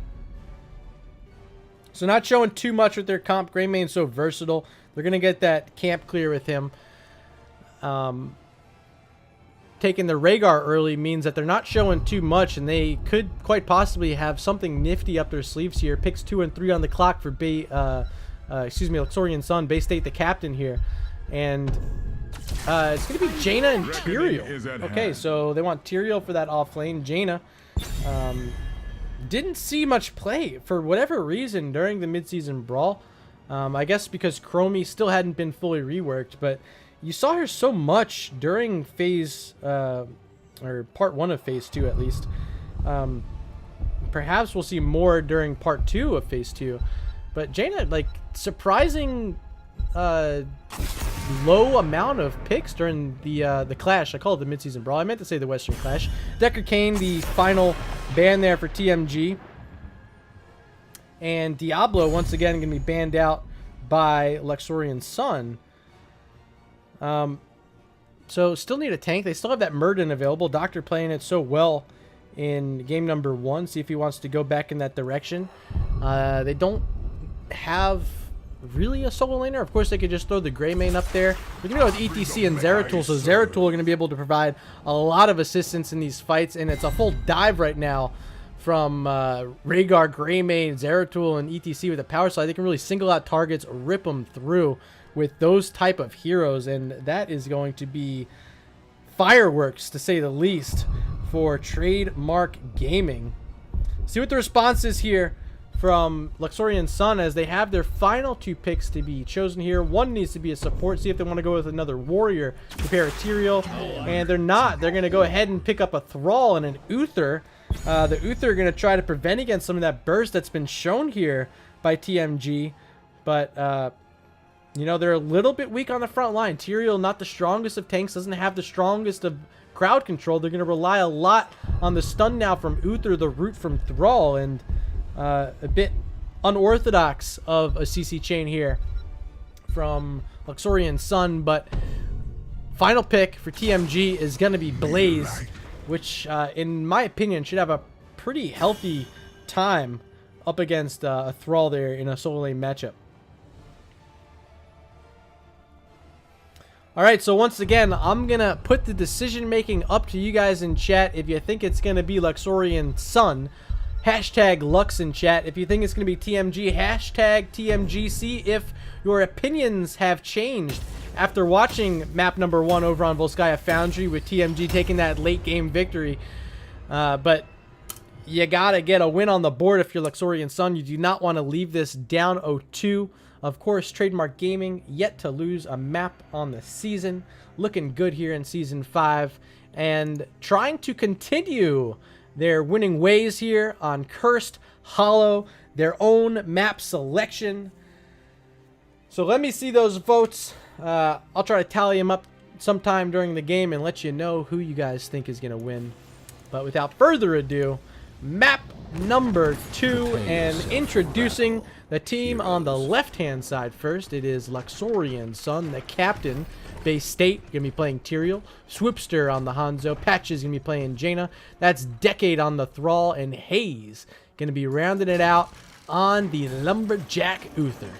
S1: So not showing too much with their comp. Greymane's so versatile. They're going to get that camp clear with him. Taking the Rhaegar early means that they're not showing too much, and they could quite possibly have something nifty up their sleeves here. Picks 2 and 3 on the clock for Luxorian Sun, Bay State the captain here. And it's going to be Jaina and Tyrael. Okay, so they want Tyrael for that off lane. Jaina didn't see much play for whatever reason during the midseason brawl. I guess because Chromie still hadn't been fully reworked, but you saw her so much during phase, or part 1 of phase 2 at least. Perhaps we'll see more during part 2 of phase 2. But Jaina, like, surprising low amount of picks during the clash. I call it the midseason brawl. I meant to say the Western Clash. Deckard Cain, the final ban there for TMG. And Diablo, once again, going to be banned out by Luxorian Sun. So still need a tank. They still have that Murden available. Doctor playing it so well in game number 1. See if he wants to go back in that direction. They don't have really a solo laner. Of course, they could just throw the Greymane up there. We're going to go with ETC and Zeratul. So Zeratul are going to be able to provide a lot of assistance in these fights. And it's a full dive right now from Rhaegar, Greymane, Zeratul, and ETC with a power slide. They can really single out targets, rip them through with those type of heroes, and that is going to be fireworks to say the least for Trademark Gaming. See what the response is here from Luxorian Sun as they have their final 2 picks to be chosen here. One needs to be a support. See if they want to go with another warrior to pair a Tyrael, and they're not. They're going to go ahead and pick up a Thrall and an Uther. The Uther are going to try to prevent against some of that burst that's been shown here by TMG, but you know, they're a little bit weak on the front line. Tyrael, not the strongest of tanks, doesn't have the strongest of crowd control. They're going to rely a lot on the stun now from Uther, the root from Thrall, and a bit unorthodox of a CC chain here from Luxorian Sun. But final pick for TMG is going to be Blaze which in my opinion should have a pretty healthy time up against a Thrall there in a solo lane matchup. Alright, so once again, I'm going to put the decision making up to you guys in chat. If you think it's going to be Luxorian Sun, hashtag Lux in chat. If you think it's going to be TMG, hashtag TMG. See if your opinions have changed after watching map number 1 over on Volskaya Foundry with TMG taking that late game victory. But you got to get a win on the board if you're Luxorian Sun. You do not want to leave this down 0-2. Of course, Trademark Gaming yet to lose a map on the season. Looking good here in Season 5. And trying to continue their winning ways here on Cursed, Hollow, their own map selection. So let me see those votes. I'll try to tally them up sometime during the game and let you know who you guys think is going to win. But without further ado, map number 2, and introducing the team on the left-hand side first. It is Luxorian Sun, the captain. Bay State going to be playing Tyrael. Swoopster on the Hanzo. Patches going to be playing Jaina. That's Decade on the Thrall. And Hayes going to be rounding it out on the Lumberjack Uther.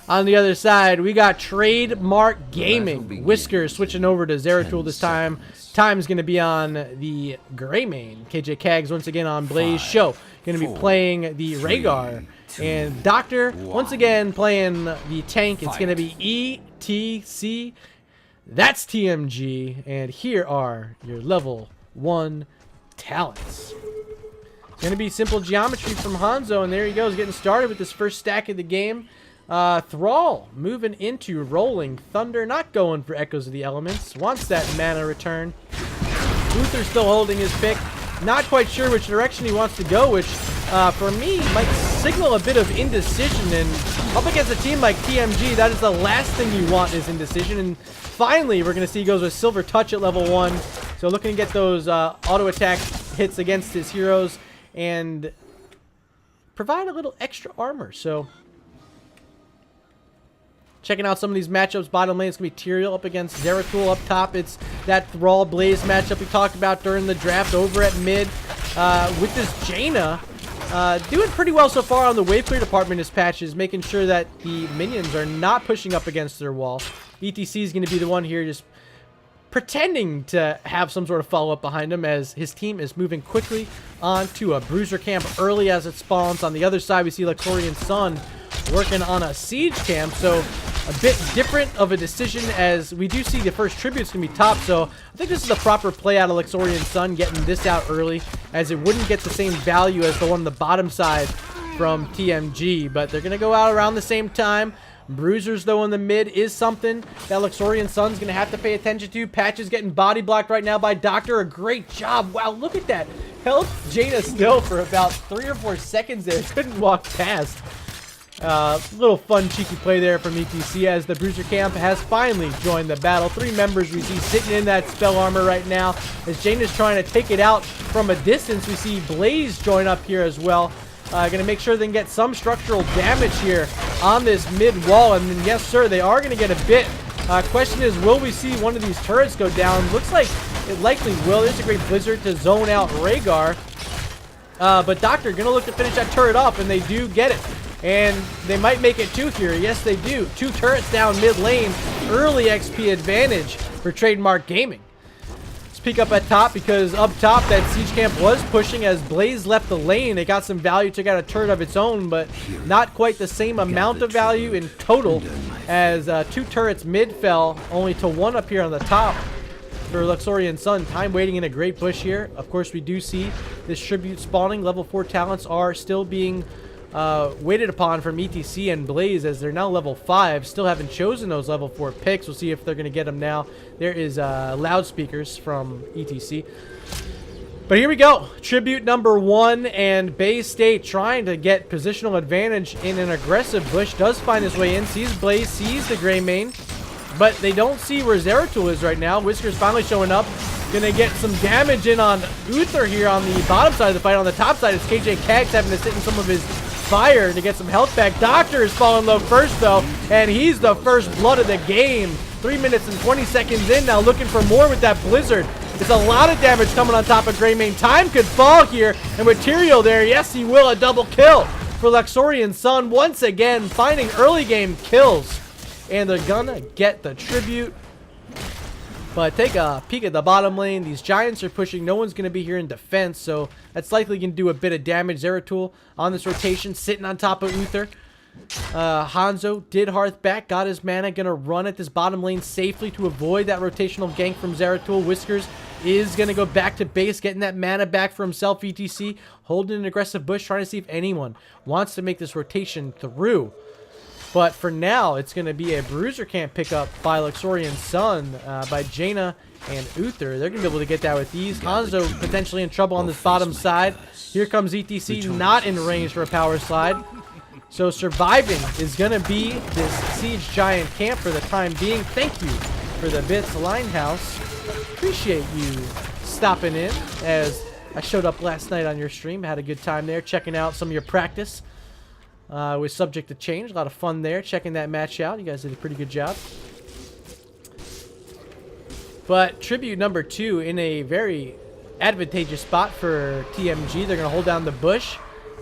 S1: On the other side, we got Trademark Gaming. Whisker switching over to Zeratul this time. Time's going to be on the Greymane. KJ Kags once again on Blaze. Show going to be playing the Rhaegar. And Doctor once again playing the tank. It's going to be ETC. That's TMG. And here are your level 1 talents. It's going to be simple geometry from Hanzo. And there he goes, getting started with this first stack of the game. Thrall moving into Rolling Thunder, not going for Echoes of the Elements, wants that mana return. Uther still holding his pick, not quite sure which direction he wants to go, which for me might signal a bit of indecision. And up against a team like TMG, that is the last thing you want, is indecision. And finally we're going to see he goes with Silver Touch at level 1, so looking to get those auto attack hits against his heroes and provide a little extra armor. So checking out some of these matchups. Bottom lane, it's going to be Tyrael up against Zeratul. Up top, it's that Thrall Blaze matchup we talked about during the draft. Over at mid, with this Jaina, doing pretty well so far on the wave clear department as Patches, making sure that the minions are not pushing up against their wall. ETC is going to be the one here just pretending to have some sort of follow-up behind him as his team is moving quickly onto a Bruiser camp early as it spawns. On the other side, we see Luxorian Sun working on a siege camp, so a bit different of a decision as we do see the first tribute's gonna be top. So I think this is the proper play out of Luxorian Sun, getting this out early, as it wouldn't get the same value as the one on the bottom side from TMG, but they're gonna go out around the same time. Bruisers though in the mid is something that Luxorian Sun's gonna have to pay attention to. Patches getting body blocked right now by Doctor. A great job. Wow, look at that. Held Jaina still for about 3 or 4 seconds there. Couldn't walk past. Little fun cheeky play there from ETC as the Bruiser camp has finally joined the battle. 3 members we see sitting in that spell armor right now as Jaina's trying to take it out from a distance. We see Blaze join up here as well. Gonna make sure they can get some structural damage here on this mid wall, and then, yes sir, they are gonna get a bit. Question is, will we see one of these turrets go down? Looks like it likely will. There's a great Blizzard to zone out Rhaegar, but Doctor gonna look to finish that turret off, and they do get it. And they might make it 2 here. Yes, they do. 2 turrets down mid lane. Early XP advantage for Trademark Gaming. Let's peek up at top, because up top that siege camp was pushing as Blaze left the lane. It got some value, took out a turret of its own, but not quite the same amount of value in total as 2 turrets mid fell, only to 1 up here on the top for Luxorian Sun. Time waiting in a great push here. Of course, we do see this tribute spawning. Level 4 talents are still being waited upon from ETC and Blaze as they're now level 5. Still haven't chosen those level 4 picks. We'll see if they're going to get them now. There is loudspeakers from ETC. But here we go. Tribute number 1, and Bay State trying to get positional advantage in an aggressive push. Does find his way in. Sees Blaze, sees the Greymane, but they don't see where Zeratul is right now. Whisker's finally showing up. Gonna get some damage in on Uther here on the bottom side of the fight. On the top side, it's KJ Kags having to sit in some of his fire to get some health back. Doctor is falling low first though, and he's the first blood of the game. 3 minutes and 20 seconds in now, looking for more with that Blizzard. It's a lot of damage coming on top of Greymane. Time could fall here, and Material there. Yes, he will. A double kill for Luxorian Sun once again, finding early game kills. And they're gonna get the tribute. But take a peek at the bottom lane. These Giants are pushing. No one's going to be here in defense, so that's likely going to do a bit of damage. Zeratul on this rotation, sitting on top of Uther. Hanzo did Hearth back, got his mana, going to run at this bottom lane safely to avoid that rotational gank from Zeratul. Whiskers is going to go back to base, getting that mana back for himself, ETC. Holding an aggressive bush, trying to see if anyone wants to make this rotation through. But for now, it's going to be a Bruiser Camp pickup by Luxorian Sun, by Jaina and Uther. They're going to be able to get that with ease. Hanzo potentially in trouble on this bottom side. Here comes ETC, not in range for a power slide. So surviving is going to be this Siege Giant camp for the time being. Thank you for the bits, Linehouse. Appreciate you stopping in as I showed up last night on your stream. Had a good time there, checking out some of your practice. Was subject to change. A lot of fun there, checking that match out. You guys did a pretty good job. But tribute number 2 in a very advantageous spot for TMG. They're going to hold down the bush.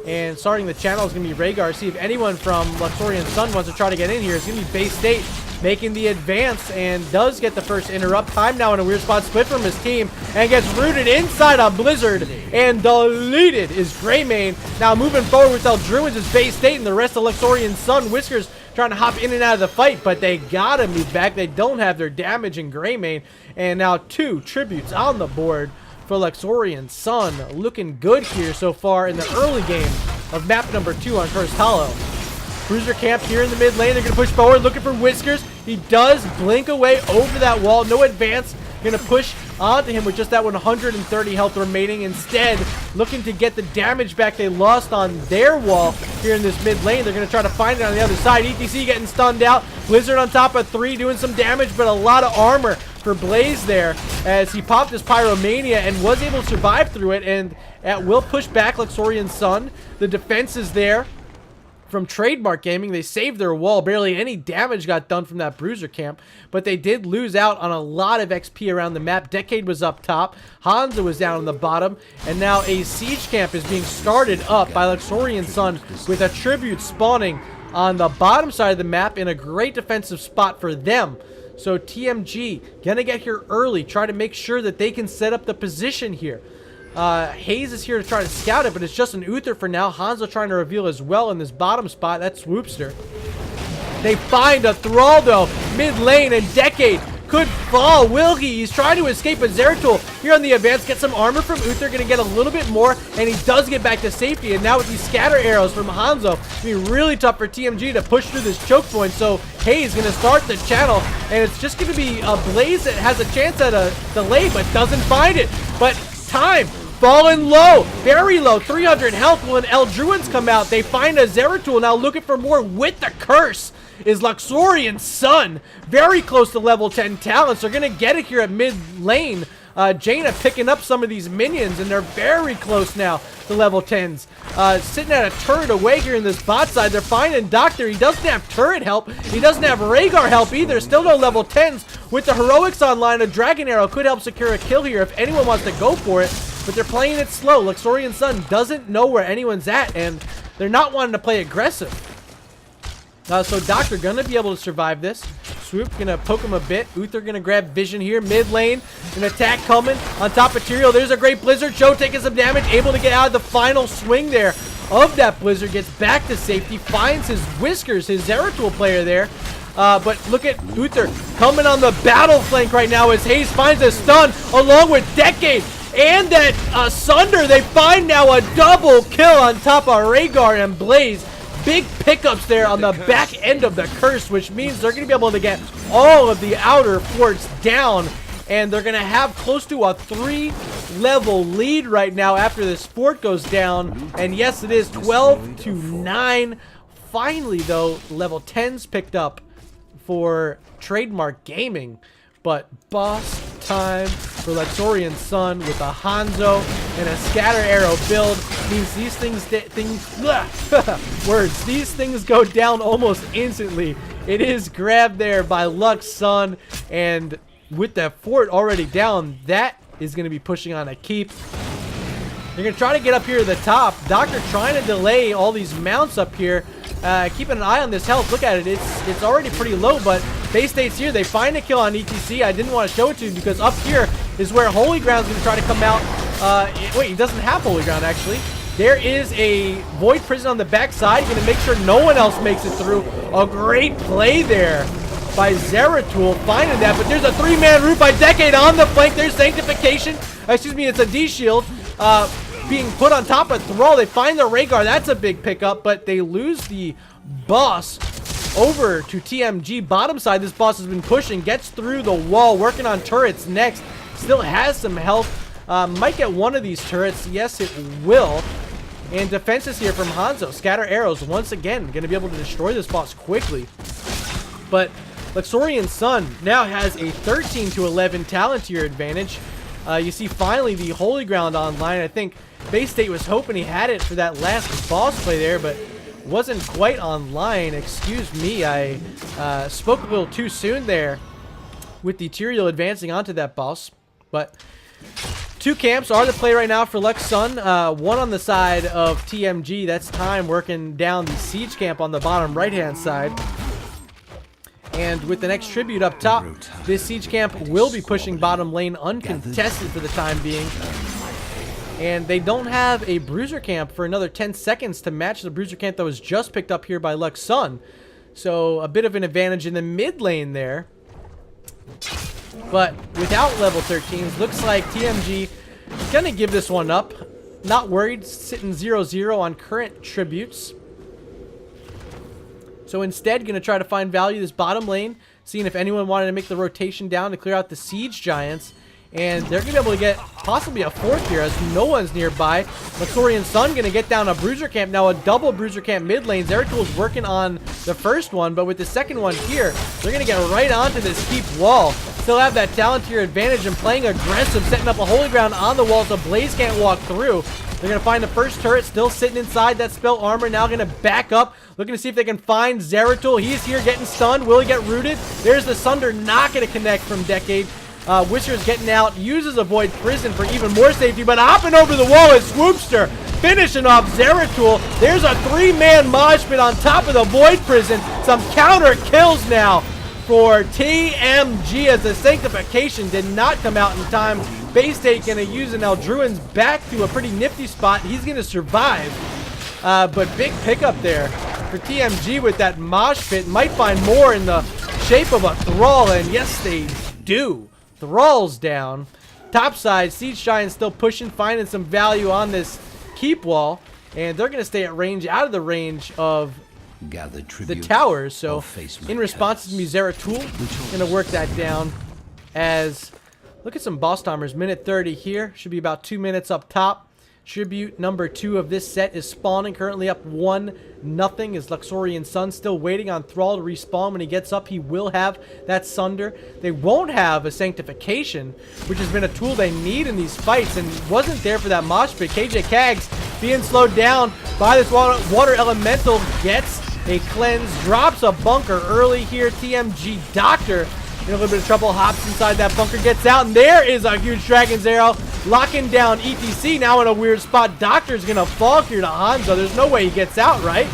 S1: And starting the channel is going to be Rhaegar. See if anyone from Luxorian Sun wants to try to get in here. It's going to be Bay State making the advance and does get the first interrupt. Time now in a weird spot, split from his team and gets rooted inside a Blizzard and deleted is Greymane. Now moving forward with Druids is Bay State and the rest of Luxorian Sun. Whiskers trying to hop in and out of the fight, but they gotta move back. They don't have their damage in Greymane. And now 2 tributes on the board for Luxorian Sun. Looking good here so far in the early game of map number 2 on Cursed Hollow. Bruiser Camp here in the mid lane. They're going to push forward, looking for Whiskers. He does blink away over that wall. No advance. Going to push onto him with just that 130 health remaining. Instead, looking to get the damage back they lost on their wall here in this mid lane. They're going to try to find it on the other side. ETC getting stunned out. Blizzard on top of 3 doing some damage, but a lot of armor for Blaze there as he popped his Pyromania and was able to survive through it and will push back Luxorian Sun. The defense is there from Trademark Gaming. They saved their wall. Barely any damage got done from that Bruiser Camp, but they did lose out on a lot of XP around the map. Decade was up top. Hanzo was down on the bottom, and now a Siege Camp is being started up by Luxorian Sun with a Tribute spawning on the bottom side of the map in a great defensive spot for them. So TMG gonna get here early, try to make sure that they can set up the position here. Hayes is here to try to scout it, but it's just an Uther for now. Hanzo trying to reveal as well in this bottom spot. That's Swoopster. They find a Thrall though, mid lane, and Decade could fall. Will he? He's trying to escape, but Zeratul here on the advance gets some armor from Uther, gonna get a little bit more, and he does get back to safety. And now with these scatter arrows from Hanzo, it's gonna be really tough for TMG to push through this choke point. So Hayes gonna start the channel, and it's just gonna be a Blaze that has a chance at a delay, but doesn't find it. But time falling low, very low, 300 health. When Druids come out, they find a Zeratul now looking for more with the curse. Is Luxorian Sun very close to level 10 talents. They're gonna get it here at mid lane. Jaina picking up some of these minions, and they're very close now to level 10s. Sitting at a turret away here in this bot side. They're finding Doctor. He doesn't have turret help. He doesn't have Rhaegar help either. Still no level 10s. With the heroics online, a Dragon Arrow could help secure a kill here if anyone wants to go for it. But they're playing it slow. Luxorian Sun doesn't know where anyone's at, and they're not wanting to play aggressive. So Doctor gonna be able to survive this. Swoop gonna poke him a bit. Uther gonna grab Vision here, mid lane. An attack coming on top of Tyrael. There's a great Blizzard. Joe taking some damage, able to get out of the final swing there of that Blizzard. Gets back to safety, finds his Whiskers, his Zeratul player there. But look at Uther coming on the battle flank right now as Hayes finds a stun along with Decade. And that Sunder, they find now a double kill on top of Rhaegar and Blaze. Big pickups there on the back end of the curse, which means they're going to be able to get all of the outer forts down. And they're going to have close to a 3-level lead right now after this fort goes down. And yes, it is 12-9. Finally, though, level 10's picked up for Trademark Gaming. But boss time for Luxorian Sun with a Hanzo and a Scatter Arrow build means these these things go down almost instantly. It is grabbed there by Lux Sun, and with that fort already down, that is going to be pushing on a keep. They're going to try to get up here to the top. Doctor trying to delay all these mounts up here. Keeping an eye on this health. Look at it. It's already pretty low, but Bay State's here. They find a kill on ETC. I didn't want to show it to you because up here is where Holy Ground's going to try to come out. Wait, he doesn't have Holy Ground, actually. There is a Void Prison on the backside. Going to make sure no one else makes it through. A great play there by Zeratul finding that, but there's a 3-man root by Decade on the flank. There's Sanctification. Excuse me, it's a D-Shield. Being put on top of Thrall. They find the Rhaegar. That's a big pickup, but they lose the boss over to TMG. Bottom side, this boss has been pushing, gets through the wall, working on turrets next. Still has some health. Might get one of these turrets. Yes, it will. And defenses here from Hanzo. Scatter arrows once again. Going to be able to destroy this boss quickly. But Luxorian Sun now has a 13-11 talent tier advantage. You see finally the Holy Ground online. I think Bay State was hoping he had it for that last boss play there, but wasn't quite online. Excuse me, I spoke a little too soon there with the Tyrael advancing onto that boss. But two camps are the play right now for Lux Sun. One on the side of TMG. That's Time working down the siege camp on the bottom right-hand side. And with the next tribute up top, this siege camp will be pushing bottom lane uncontested for the time being. And they don't have a bruiser camp for another 10 seconds to match the bruiser camp that was just picked up here by Lux Sun. So a bit of an advantage in the mid lane there. But without level 13s, looks like TMG is going to give this one up. Not worried, sitting 0-0 on current tributes. So instead, going to try to find value this bottom lane, seeing if anyone wanted to make the rotation down to clear out the siege giants. And they're going to be able to get possibly a fourth here as no one's nearby. Luxorian Sun going to get down a bruiser camp. Now a double bruiser camp mid lane. Zeratul working on the first one, but with the second one here, they're going to get right onto this keep wall. Still have that talent tier advantage and playing aggressive, setting up a Holy Ground on the wall so Blaze can't walk through. They're going to find the first turret still sitting inside that spell armor. Now going to back up, looking to see if they can find Zeratul. He's here getting stunned. Will he get rooted? There's the Sunder, not going to connect from Decade. Wizard's getting out, uses a Void Prison for even more safety, but hopping over the wall is Swoopster, finishing off Zeratul. There's a 3-man mosh pit on top of the Void Prison. Some counter kills now for TMG as the Sanctification did not come out in time. Bay State going to use it now. Druin's back to a pretty nifty spot. He's going to survive. But big pickup there for TMG with that mosh pit. Might find more in the shape of a Thrall, and yes, they do. Thrall's down. Topside, Siege Giant still pushing, finding some value on this keep wall. And they're going to stay at range, out of the range of the towers. So in response to me, Zeratul going to work that down as... Look at some boss timers. Minute 30 here. Should be about 2 minutes up top. Tribute number 2 of this set is spawning. Currently up 1-0 is Luxorian Sun. Still waiting on Thrall to respawn. When he gets up, he will have that Sunder. They won't have a Sanctification, which has been a tool they need in these fights and wasn't there for that mosh pit. KJ Kags being slowed down by this water elemental. Gets a cleanse. Drops a bunker early here. TMG Doctor in a little bit of trouble, hops inside that bunker, gets out, and there is a huge Dragon's Arrow, locking down ETC, now in a weird spot. Doctor's gonna fall here to Hanzo. There's no way he gets out, right?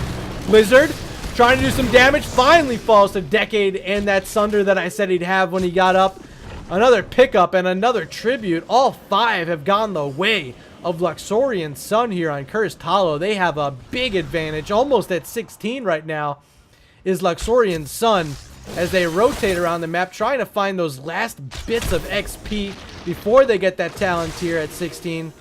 S1: Blizzard, trying to do some damage, finally falls to Decade and that Sunder that I said he'd have when he got up. Another pickup and another tribute. All 5 have gone the way of Luxorian Sun here on Cursed Hollow. They have a big advantage, almost at 16 right now, is Luxorian Sun, as they rotate around the map, trying to find those last bits of XP before they get that talent tier at 16.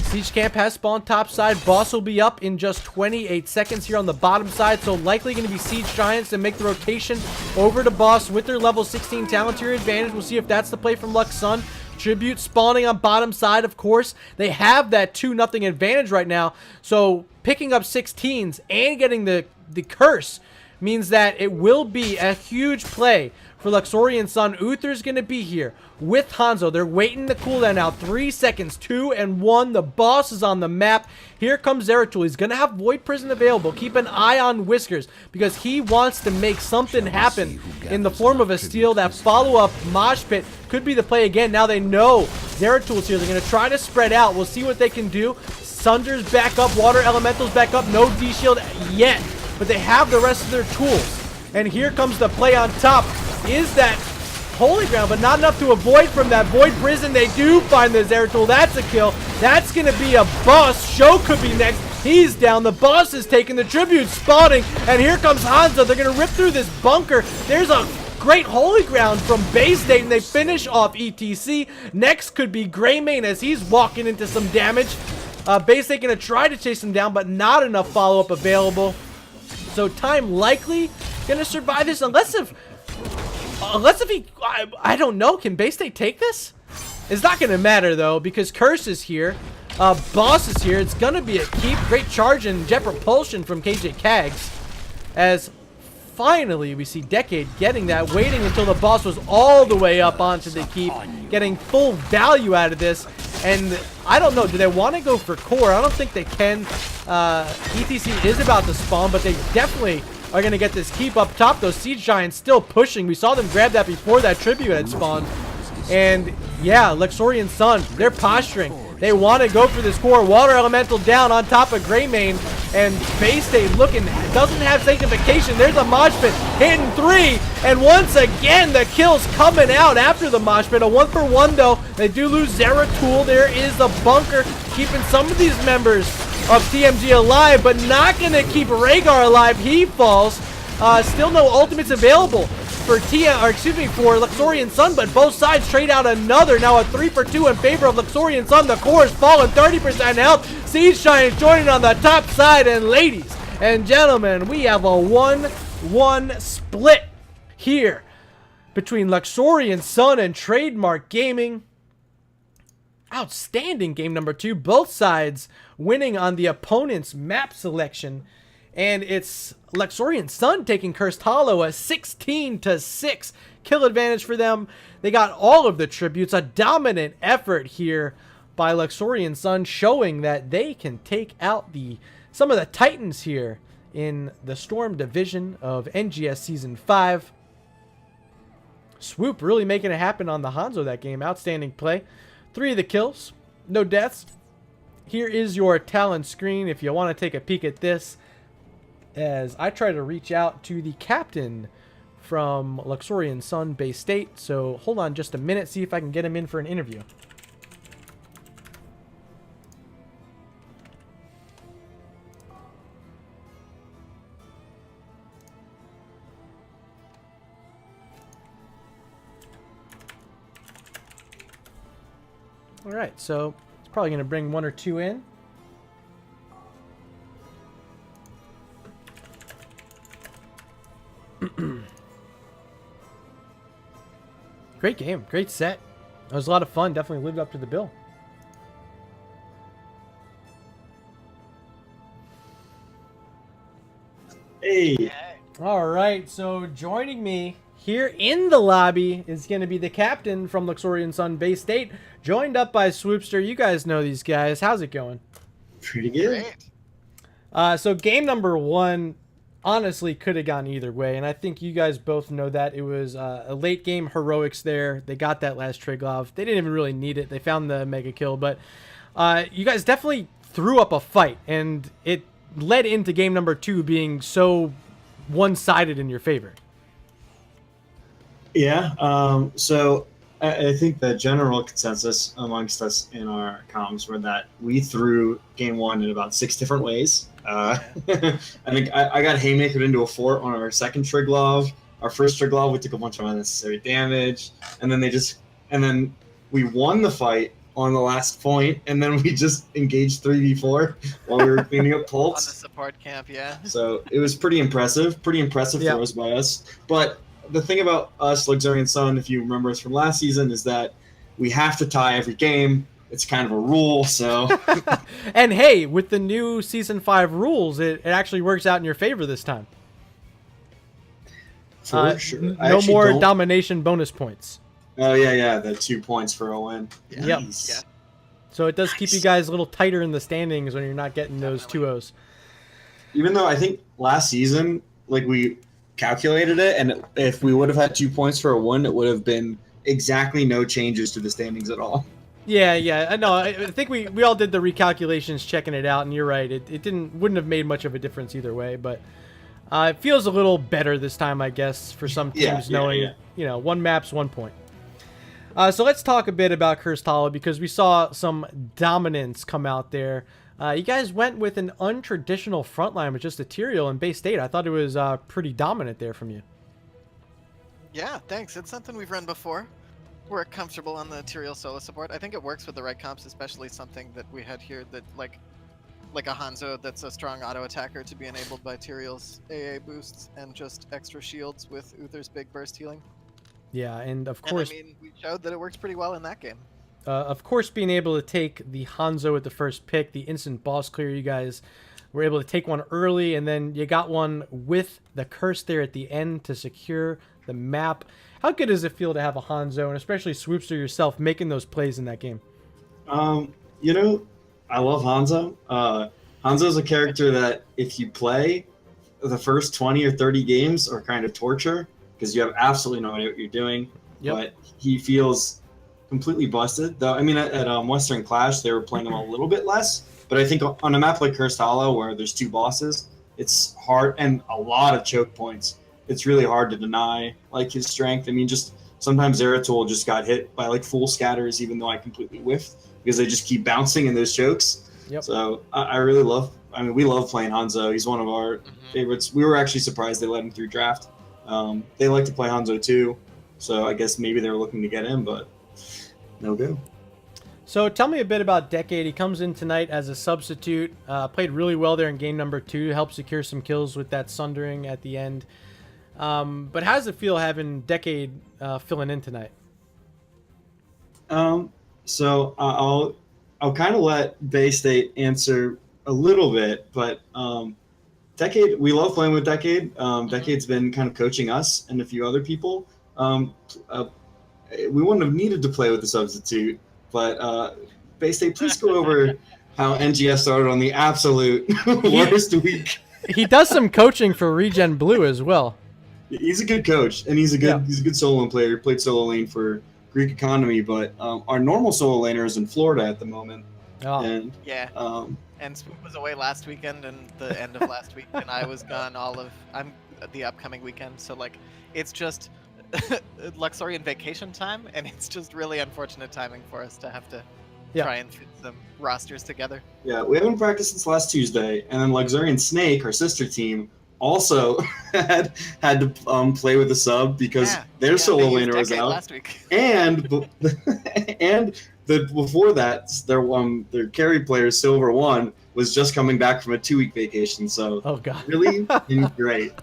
S1: Siege Camp has spawned topside. Boss will be up in just 28 seconds here on the bottom side, so likely going to be Siege Giants to make the rotation over to Boss with their level 16 talent tier advantage. We'll see if that's the play from Lux Sun. Tribute spawning on bottom side, of course. They have that 2-0 advantage right now, so picking up 16s and getting the curse means that it will be a huge play for Luxorian Sun. Uther's going to be here with Hanzo. They're waiting the cooldown now. 3 seconds, 2 and 1. The boss is on the map. Here comes Zeratul. He's going to have Void Prison available. Keep an eye on Whiskers because he wants to make something happen in the form of a steal. That follow-up Mosh Pit could be the play again. Now they know Zeratul's here. They're going to try to spread out. We'll see what they can do. Sunder's back up. Water Elemental's back up. No D-Shield yet, but they have the rest of their tools. And here comes the play on top. Is that Holy Ground, but not enough to avoid from that Void Prison. They do find the Zeratul. That's a kill. That's going to be a boss. Sho could be next. He's down. The boss is taking the tribute, spawning. And here comes Hanzo. They're going to rip through this bunker. There's a great Holy Ground from Bay State, and they finish off ETC. Next could be Greymane as he's walking into some damage. Bay State going to try to chase him down, but not enough follow-up available. So Time likely going to survive this unless if he, I don't know, can Bay State take this? It's not going to matter though because Curse is here, Boss is here. It's going to be a keep. Great charge and jet propulsion from KJ Kags as finally we see Decade getting that, waiting until the boss was all the way up onto the keep, getting full value out of this. And I don't know, do they want to go for core? I don't think they can. ETC is about to spawn, but they definitely are going to get this keep up top. Those Siege Giants still pushing. We saw them grab that before that tribute had spawned. And yeah, Luxorian Sun, they're posturing. They want to go for this core. Water Elemental down on top of Greymane. And Bay State looking, doesn't have sanctification. There's a Mosh Pit hitting 3. And once again, the kills coming out after the Mosh Pit. A 1-for-1 though. They do lose Zeratul. There is a bunker keeping some of these members of TMG alive, but not going to keep Rhaegar alive. He falls. Still no ultimates available for for Luxorian Sun, but both sides trade out another. Now a 3-for-2 in favor of Luxorian Sun. The core is falling, 30% health. Siege Giants joining on the top side, and ladies and gentlemen, we have a 1-1 split here between Luxorian Sun and Trademark Gaming. Outstanding game number 2. Both sides winning on the opponent's map selection. And it's Luxorian Sun taking Cursed Hollow, a 16-6 kill advantage for them. They got all of the tributes. A dominant effort here by Luxorian Sun, showing that they can take out some of the Titans here in the Storm Division of NGS Season 5. Swoop really making it happen on the Hanzo that game. Outstanding play. 3 of the kills. No deaths. Here is your talent screen if you want to take a peek at this, as I try to reach out to the captain from Luxorian Sun Bay State. So hold on just a minute, see if I can get him in for an interview. All right, so it's probably going to bring 1 or 2 in. Great game, great set. It was a lot of fun. Definitely lived up to the bill.
S2: Hey.
S1: All right, so joining me here in the lobby is going to be the captain from Luxorian Sun Bay State, joined up by Swoopster. You guys know these guys. How's it going?
S2: Pretty good.
S1: So game number 1 honestly could have gone either way, and I think you guys both know that. It was a late game heroics there. They got that last Triglav. They didn't even really need it. They found the mega kill, but you guys definitely threw up a fight, and it led into game number 2 being so one-sided in your favor.
S2: Yeah, so I think the general consensus amongst us in our comms were that we threw game 1 in about 6 different ways. I think I got haymakered into a fort on our second Triglav. Our first Triglav, we took a bunch of unnecessary damage, and then we won the fight on the last point, and then we just engaged 3v4 while we were cleaning up pulps.
S3: On the support camp, yeah.
S2: So it was pretty impressive throws by us. But the thing about us, Luxorian Sun, if you remember us from last season, is that we have to tie every game. It's kind of a rule, so...
S1: And hey, with the new Season 5 rules, it actually works out in your favor this time.
S2: For sure. I
S1: No
S2: actually
S1: more
S2: don't.
S1: domination bonus points.
S2: Oh yeah, the 2 points for a win.
S3: Yeah.
S1: Yep.
S2: Nice.
S3: Yeah.
S1: So it does keep you guys a little tighter in the standings when you're not getting those
S3: Definitely.
S1: 2-0s.
S2: Even though I think last season, like we calculated it, and if we would have had 2 points for a win, it would have been exactly no changes to the standings at all.
S1: Yeah. I know. I think we all did the recalculations checking it out, and you're right. It wouldn't have made much of a difference either way, but it feels a little better this time, I guess, for some teams knowing, you know, 1 map's 1 point. So let's talk a bit about Cursed Hollow because we saw some dominance come out there. You guys went with an untraditional frontline with just Ethereal and Bay State. I thought it was pretty dominant there from you.
S3: Yeah, thanks. It's something we've run before. We're comfortable on the Ethereal solo support. I think it works with the right comps, especially something that we had here that like a Hanzo that's a strong auto attacker to be enabled by Ethereal's AA boosts and just extra shields with Uther's big burst healing.
S1: Yeah, and of course,
S3: And I mean, we showed that it works pretty well in that game.
S1: of course, being able to take the Hanzo at the first pick, the instant boss clear, you guys were able to take one early, and then you got one with the curse there at the end to secure the map. How good does it feel to have a Hanzo, and especially Swoopster yourself, making those plays in that game?
S2: You know, I love Hanzo. Hanzo's a character that if you play, the first 20 or 30 games are kind of torture because you have absolutely no idea what you're doing.
S1: Yep.
S2: But he feels completely busted. Though I mean, at Western Clash, they were playing him a little bit less. But I think on a map like Cursed Hollow, where there's 2 bosses, it's hard and a lot of choke points. It's really hard to deny like his strength. I mean, just sometimes Zeratul just got hit by like full scatters, even though I completely whiffed because they just keep bouncing in those chokes.
S1: Yep.
S2: So I really love. I mean, we love playing Hanzo. He's one of our favorites. We were actually surprised they let him through draft. They like to play Hanzo too, so I guess maybe they were looking to get him, but no go.
S1: So tell me a bit about Decade. He comes in tonight as a substitute. Played really well there in game number 2. Helped secure some kills with that Sundering at the end. But how does it feel having Decade filling in tonight?
S2: So I'll kind of let Bay State answer a little bit, but Decade, we love playing with Decade. Decade's been kind of coaching us and a few other people. We wouldn't have needed to play with the substitute, but Bay State, please go over how NGS started on the absolute worst week.
S1: He does some coaching for Regen Blue as well.
S2: He's a good coach, and he's a good solo player. He played solo lane for Greek Economy, but our normal solo laner is in Florida at the moment.
S1: Oh.
S2: And
S3: Yeah. And Swoop was away last weekend and the end of last week, and I was gone I'm the upcoming weekend. So like, it's just Luxorian vacation time, and it's just really unfortunate timing for us to have to try and fit some rosters together.
S2: Yeah, we haven't practiced since last Tuesday, and then Luxorian Snake, our sister team, also had to play with the sub because their solo laner was out.
S3: Last week.
S2: And before that, their carry player Silver One was just coming back from a 2-week vacation. So really great.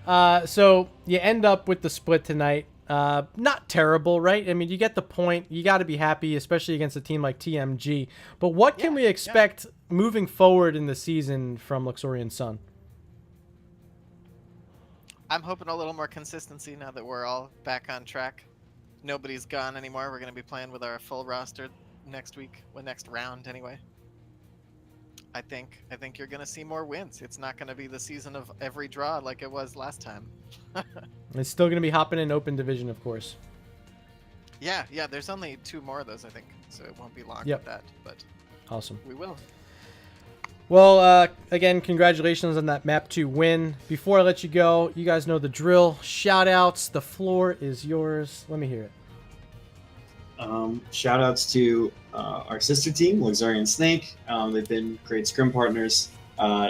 S1: So you end up with the split tonight. Not terrible, right? I mean, you get the point. You got to be happy, especially against a team like TMG. But what can we expect moving forward in the season from Luxorian Sun?
S3: I'm hoping a little more consistency now that we're all back on track. Nobody's gone anymore. We're going to be playing with our full roster next week, next round anyway. I think you're going to see more wins. It's not going to be the season of every draw like it was last time.
S1: It's still going to be hopping in open division, of course.
S3: Yeah, there's only 2 more of those, I think, so it won't be long with that, but
S1: awesome.
S3: We will.
S1: Well, again, congratulations on that map 2 win. Before I let you go, you guys know the drill. Shout outs. The floor is yours. Let me hear it.
S2: Shout outs to our sister team, Luxorian Snake. They've been great scrim partners.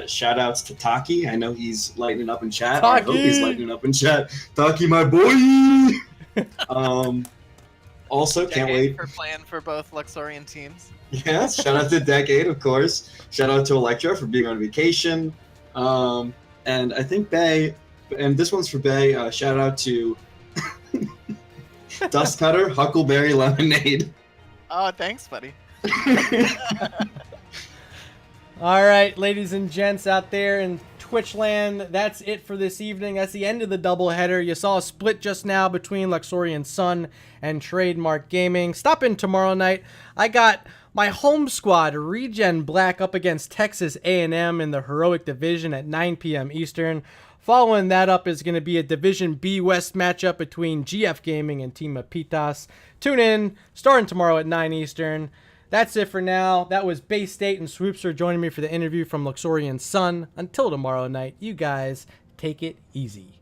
S2: Shout outs to Taki. I know he's lighting up in chat. I hope he's lighting up in chat. Taki, my boy! Also, can't wait
S3: for playing for both Luxorian teams.
S2: Yes, shout out to Decade, of course. Shout out to Electra for being on vacation. And I think Bay, and this one's for Bay, shout out to Dust Cutter, Huckleberry Lemonade.
S3: Oh, thanks, buddy.
S1: All right, ladies and gents out there in Twitchland, that's it for this evening. That's the end of the doubleheader. You saw a split just now between Luxorian Sun and Trademark Gaming. Stop in tomorrow night. I got my home squad, Regen Black, up against Texas A&M in the Heroic Division at 9 p.m. Eastern. Following that up is going to be a Division B West matchup between GF Gaming and Team Apitas. Tune in, starting tomorrow at 9 Eastern. That's it for now. That was Bay State and Swoopster joining me for the interview from Luxorian Sun. Until tomorrow night, you guys take it easy.